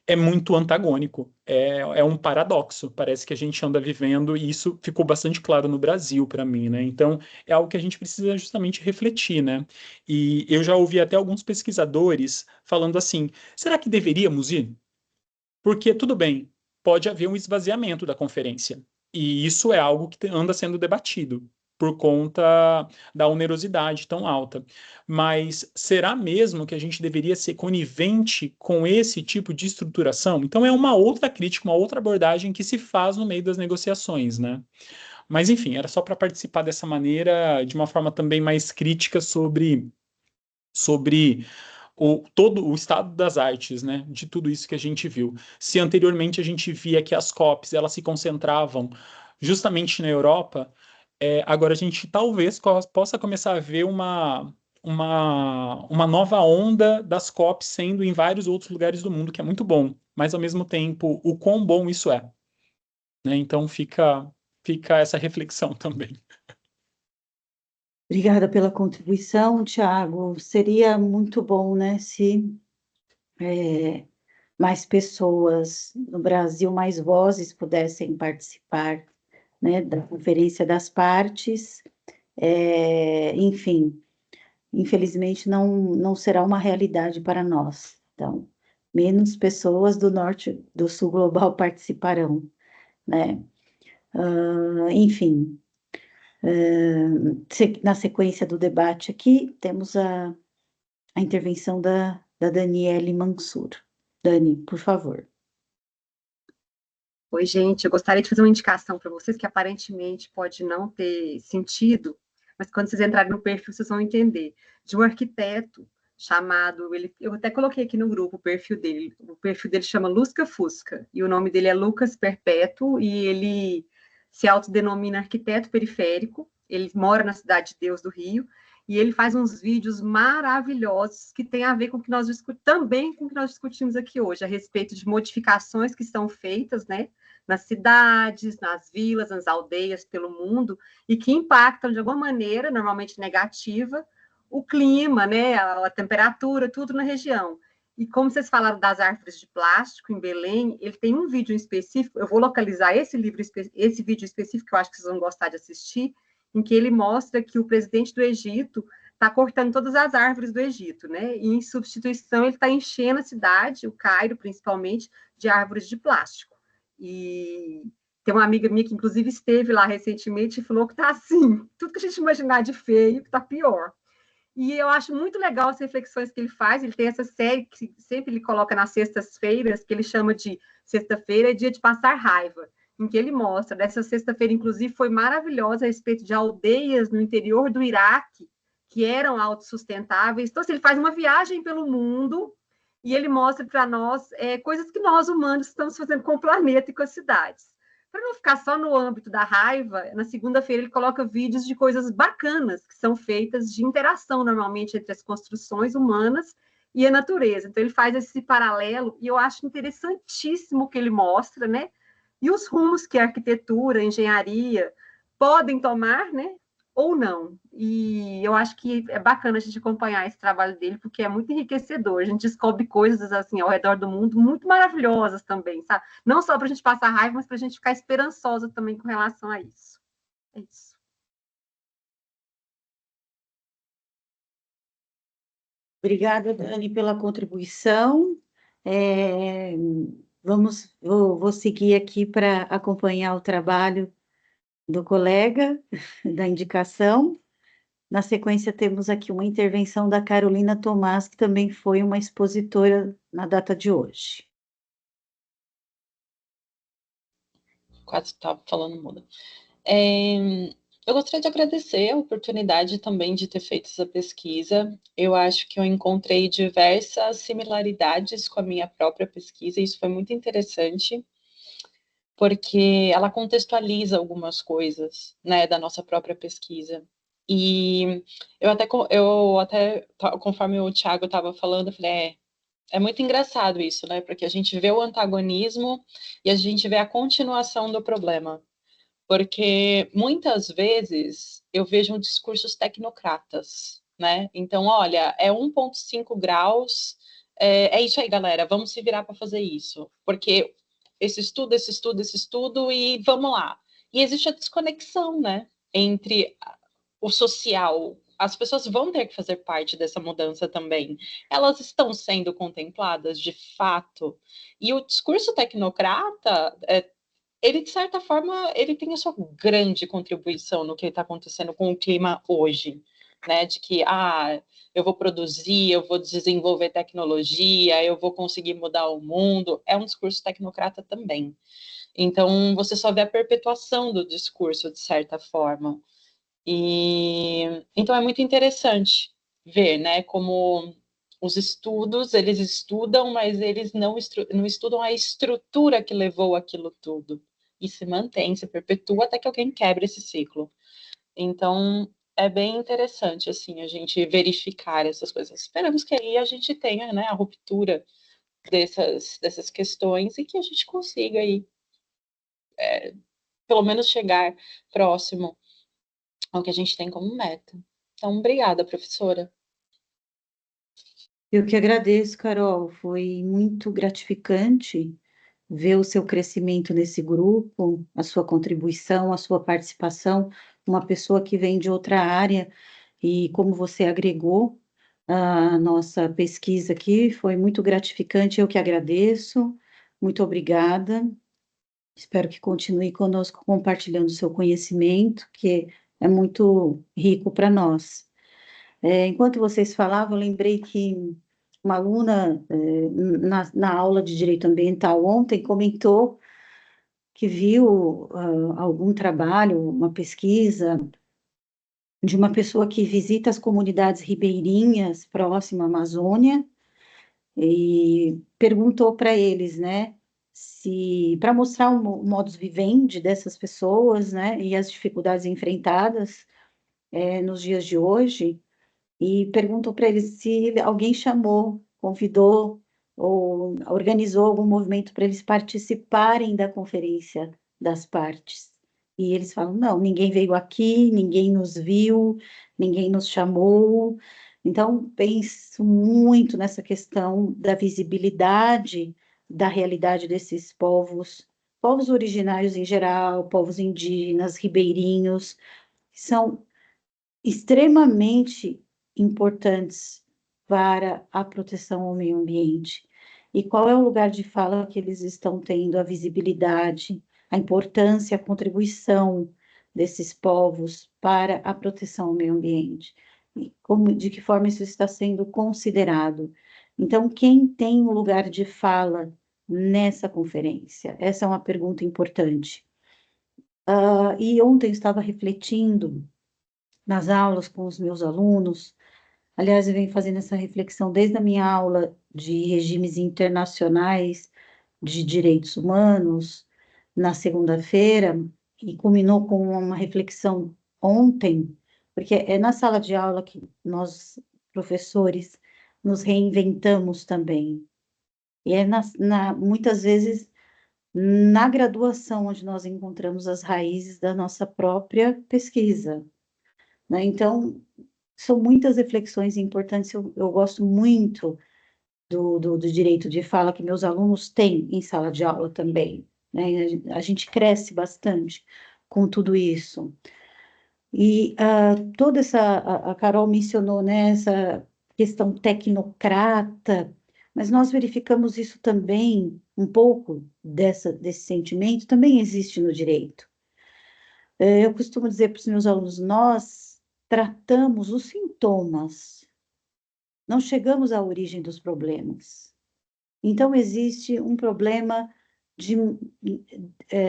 é muito antagônico, é um paradoxo, parece que a gente anda vivendo, e isso ficou bastante claro no Brasil para mim, né? Então, é algo que a gente precisa justamente refletir, né? E eu já ouvi até alguns pesquisadores falando assim, será que deveríamos ir? Porque, tudo bem, pode haver um esvaziamento da conferência, e isso é algo que anda sendo debatido por conta da onerosidade tão alta. Mas será mesmo que a gente deveria ser conivente com esse tipo de estruturação? Então é uma outra crítica, uma outra abordagem que se faz no meio das negociações, né? Mas enfim, era só para participar dessa maneira, de uma forma também mais crítica sobre todo o estado das artes, né, de tudo isso que a gente viu. Se anteriormente a gente via que as COPs elas se concentravam justamente na Europa, agora a gente talvez possa começar a ver uma nova onda das COPs sendo em vários outros lugares do mundo, que é muito bom, mas ao mesmo tempo, o quão bom isso é, né? Então fica essa reflexão também. Obrigada pela contribuição, Tiago. Seria muito bom, né, se mais pessoas no Brasil, mais vozes pudessem participar, né, da Conferência das Partes. Enfim, infelizmente não será uma realidade para nós. Então, menos pessoas do norte, do sul global participarão, né? Enfim, na sequência do debate aqui, temos a intervenção da Daniele Mansur. Dani, por favor. Oi, gente, eu gostaria de fazer uma indicação para vocês que aparentemente pode não ter sentido, mas quando vocês entrarem no perfil, vocês vão entender. De um arquiteto chamado, eu até coloquei aqui no grupo o perfil dele chama Lusca Fusca, e o nome dele é Lucas Perpétuo, e ele se autodenomina arquiteto periférico, ele mora na Cidade de Deus do Rio, e ele faz uns vídeos maravilhosos que tem a ver com o que nós também com o que nós discutimos aqui hoje, a respeito de modificações que são feitas, né, nas cidades, nas vilas, nas aldeias pelo mundo, e que impactam de alguma maneira, normalmente negativa, o clima, né, a temperatura, tudo na região. E como vocês falaram das árvores de plástico em Belém, ele tem um vídeo específico, eu vou localizar esse vídeo específico, que eu acho que vocês vão gostar de assistir, em que ele mostra que o presidente do Egito está cortando todas as árvores do Egito, né? E em substituição ele está enchendo a cidade, o Cairo principalmente, de árvores de plástico. E tem uma amiga minha que inclusive esteve lá recentemente e falou que está assim, tudo que a gente imaginar de feio, que está pior. E eu acho muito legal as reflexões que ele faz. Ele tem essa série que sempre ele coloca nas sextas-feiras, que ele chama de Sexta-feira é Dia de Passar Raiva, em que ele mostra. Dessa sexta-feira, inclusive, foi maravilhosa a respeito de aldeias no interior do Iraque, que eram autossustentáveis. Então, assim, ele faz uma viagem pelo mundo e ele mostra para nós coisas que nós, humanos, estamos fazendo com o planeta e com as cidades. Para não ficar só no âmbito da raiva, na segunda-feira ele coloca vídeos de coisas bacanas que são feitas de interação, normalmente, entre as construções humanas e a natureza. Então, ele faz esse paralelo e eu acho interessantíssimo o que ele mostra, né? E os rumos que a arquitetura, a engenharia podem tomar, né? Ou não. E eu acho que é bacana a gente acompanhar esse trabalho dele, porque é muito enriquecedor. A gente descobre coisas assim ao redor do mundo muito maravilhosas também, sabe? Não só para a gente passar raiva, mas para a gente ficar esperançosa também com relação a isso. É isso. Obrigada, Dani, pela contribuição. Vou seguir aqui para acompanhar o trabalho do colega, da indicação. Na sequência, temos aqui uma intervenção da Carolina Tomás, que também foi uma expositora na data de hoje. Quase estava falando muda. Eu gostaria de agradecer a oportunidade também de ter feito essa pesquisa. Eu acho que eu encontrei diversas similaridades com a minha própria pesquisa, e isso foi muito interessante, porque ela contextualiza algumas coisas, né, da nossa própria pesquisa. E eu até conforme o Thiago estava falando, eu falei, é muito engraçado isso, né, porque a gente vê o antagonismo e a gente vê a continuação do problema. Porque muitas vezes eu vejo discursos tecnocratas, né? Então, olha, é 1,5 graus, é isso aí, galera, vamos se virar para fazer isso. Porque esse estudo, e vamos lá. E existe a desconexão, né? Entre o social. As pessoas vão ter que fazer parte dessa mudança também. Elas estão sendo contempladas de fato. E o discurso tecnocrata ele, de certa forma, ele tem a sua grande contribuição no que está acontecendo com o clima hoje, né? De que, eu vou produzir, eu vou desenvolver tecnologia, eu vou conseguir mudar o mundo. É um discurso tecnocrata também. Então, você só vê a perpetuação do discurso, de certa forma. Então, é muito interessante ver, né, como os estudos, eles estudam, mas eles não estudam a estrutura que levou aquilo tudo. E se mantém, se perpetua até que alguém quebre esse ciclo. Então, é bem interessante, assim, a gente verificar essas coisas. Esperamos que aí a gente tenha, né, a ruptura dessas questões e que a gente consiga aí, pelo menos chegar próximo ao que a gente tem como meta. Então, obrigada, professora. Eu que agradeço, Carol. Foi muito gratificante ver o seu crescimento nesse grupo, a sua contribuição, a sua participação, uma pessoa que vem de outra área e como você agregou a nossa pesquisa aqui, foi muito gratificante. Eu que agradeço. Muito obrigada. Espero que continue conosco compartilhando o seu conhecimento, que é muito rico para nós. Enquanto vocês falavam, eu lembrei que uma aluna, na aula de Direito Ambiental ontem, comentou que viu algum trabalho, uma pesquisa de uma pessoa que visita as comunidades ribeirinhas próximo à Amazônia e perguntou para eles, né, se para mostrar o modus vivendi dessas pessoas, né, e as dificuldades enfrentadas nos dias de hoje, e perguntou para eles se alguém chamou, convidou ou organizou algum movimento para eles participarem da Conferência das Partes. E eles falam: não, ninguém veio aqui, ninguém nos viu, ninguém nos chamou. Então, penso muito nessa questão da visibilidade da realidade desses povos, povos originários em geral, povos indígenas, ribeirinhos, que são extremamente importantes para a proteção ao meio ambiente. E qual é o lugar de fala que eles estão tendo, a visibilidade, a importância, a contribuição desses povos para a proteção ao meio ambiente? E de que forma isso está sendo considerado? Então, quem tem um lugar de fala nessa conferência? Essa é uma pergunta importante. E ontem eu estava refletindo nas aulas com os meus alunos. Aliás, eu venho fazendo essa reflexão desde a minha aula de regimes internacionais de direitos humanos, na segunda-feira, e culminou com uma reflexão ontem, porque é na sala de aula que nós, professores, nos reinventamos também. E muitas vezes na graduação, onde nós encontramos as raízes da nossa própria pesquisa, né? Então, são muitas reflexões importantes, eu gosto muito do direito de fala que meus alunos têm em sala de aula também, né? A gente cresce bastante com tudo isso. E toda a Carol mencionou, né, essa questão tecnocrata, mas nós verificamos isso também, um pouco desse sentimento, também existe no direito. Eu costumo dizer para os meus alunos, nós tratamos os sintomas, não chegamos à origem dos problemas. Então, existe um problema de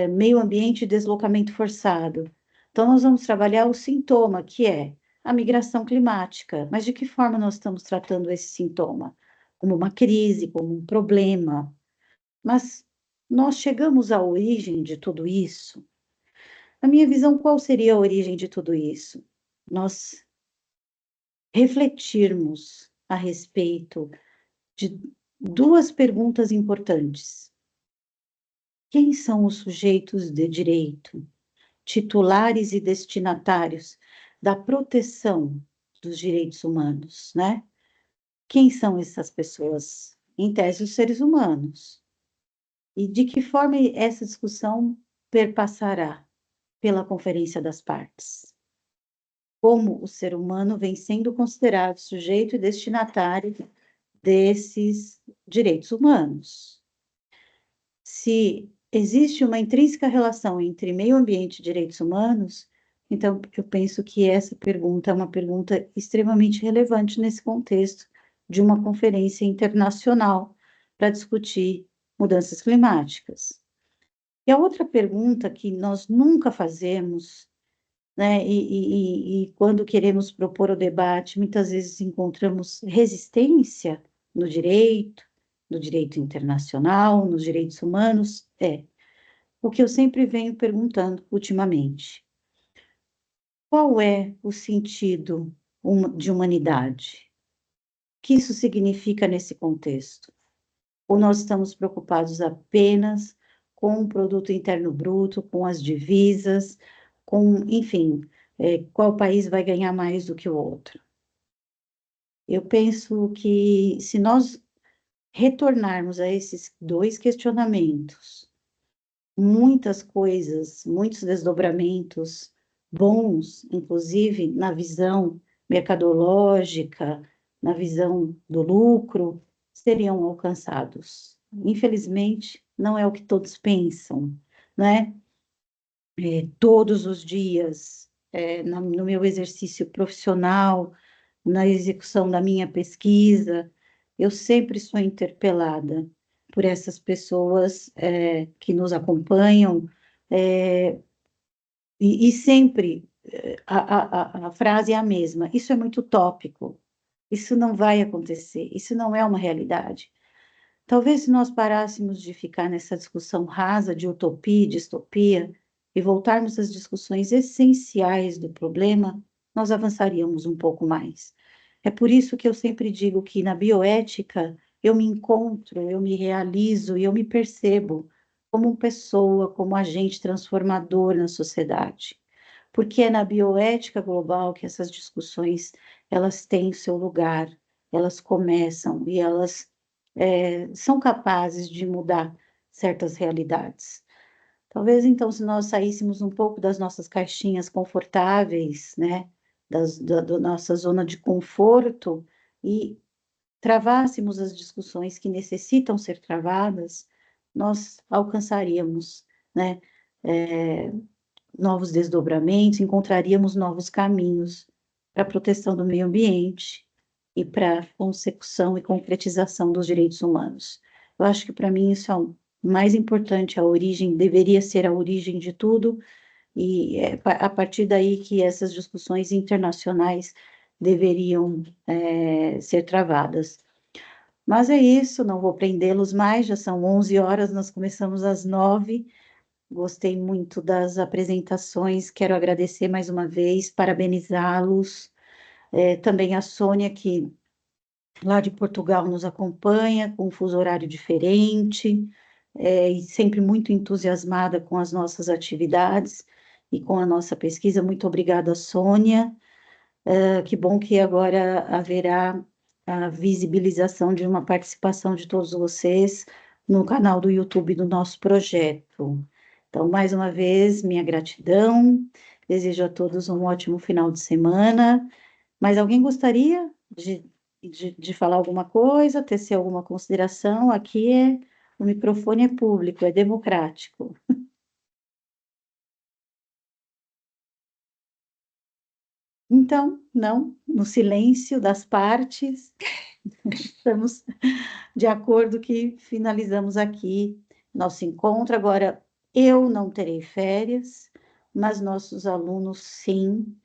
meio ambiente e deslocamento forçado. Então, nós vamos trabalhar o sintoma, que é a migração climática. Mas de que forma nós estamos tratando esse sintoma? Como uma crise, como um problema. Mas nós chegamos à origem de tudo isso. Na minha visão, qual seria a origem de tudo isso? Nós refletirmos a respeito de duas perguntas importantes. Quem são os sujeitos de direito, titulares e destinatários da proteção dos direitos humanos, né? Quem são essas pessoas? Em tese, os seres humanos. E de que forma essa discussão perpassará pela Conferência das Partes? Como o ser humano vem sendo considerado sujeito e destinatário desses direitos humanos? Se existe uma intrínseca relação entre meio ambiente e direitos humanos, então eu penso que essa pergunta é uma pergunta extremamente relevante nesse contexto de uma conferência internacional para discutir mudanças climáticas. E a outra pergunta que nós nunca fazemos, né, e quando queremos propor o debate, muitas vezes encontramos resistência no direito internacional, nos direitos humanos, o que eu sempre venho perguntando ultimamente. Qual é o sentido de humanidade? O que isso significa nesse contexto? Ou nós estamos preocupados apenas com o produto interno bruto, com as divisas, enfim, qual país vai ganhar mais do que o outro? Eu penso que se nós retornarmos a esses dois questionamentos, muitas coisas, muitos desdobramentos bons, inclusive na visão mercadológica, na visão do lucro, seriam alcançados. Infelizmente, não é o que todos pensam, né? Todos os dias, no meu exercício profissional, na execução da minha pesquisa, eu sempre sou interpelada por essas pessoas que nos acompanham, e sempre a frase é a mesma: isso é muito utópico, isso não vai acontecer, isso não é uma realidade. Talvez se nós parássemos de ficar nessa discussão rasa de utopia e distopia e voltarmos às discussões essenciais do problema, nós avançaríamos um pouco mais. É por isso que eu sempre digo que na bioética eu me encontro, eu me realizo e eu me percebo como uma pessoa, como agente transformador na sociedade. Porque é na bioética global que essas discussões elas têm seu lugar, elas começam e elas são capazes de mudar certas realidades. Talvez, então, se nós saíssemos um pouco das nossas caixinhas confortáveis, né, da nossa zona de conforto e travássemos as discussões que necessitam ser travadas, nós alcançaríamos, né, novos desdobramentos, encontraríamos novos caminhos para a proteção do meio ambiente e para a consecução e concretização dos direitos humanos. Eu acho que, para mim, isso é o mais importante, a origem, deveria ser a origem de tudo, e é a partir daí que essas discussões internacionais deveriam ser travadas. Mas é isso, não vou prendê-los mais, já são 11 horas, nós começamos às 9. Gostei muito das apresentações, quero agradecer mais uma vez, parabenizá-los. Também a Sônia, que lá de Portugal nos acompanha, com um fuso horário diferente. e sempre muito entusiasmada com as nossas atividades e com a nossa pesquisa. Muito obrigada, Sônia. Que bom que agora haverá a visibilização de uma participação de todos vocês no canal do YouTube do nosso projeto. Então, mais uma vez, minha gratidão. Desejo a todos um ótimo final de semana. Mas alguém gostaria de falar alguma coisa, tecer alguma consideração? Aqui o microfone é público, é democrático. Então, não, no silêncio das partes, estamos de acordo que finalizamos aqui nosso encontro. Agora, eu não terei férias, mas nossos alunos, sim,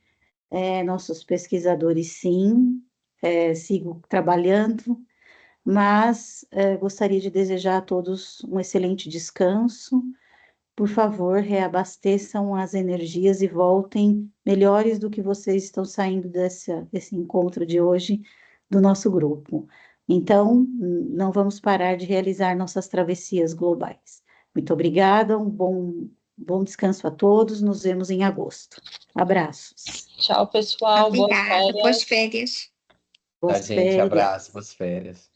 nossos pesquisadores, sim, sigo trabalhando, mas gostaria de desejar a todos um excelente descanso. Por favor, reabasteçam as energias e voltem melhores do que vocês estão saindo desse encontro de hoje do nosso grupo. Então, não vamos parar de realizar nossas travessias globais. Muito obrigada, um bom descanso a todos, nos vemos em agosto. Abraços. Tchau, pessoal. Obrigada, boas férias. Tá, gente, abraço, boas férias.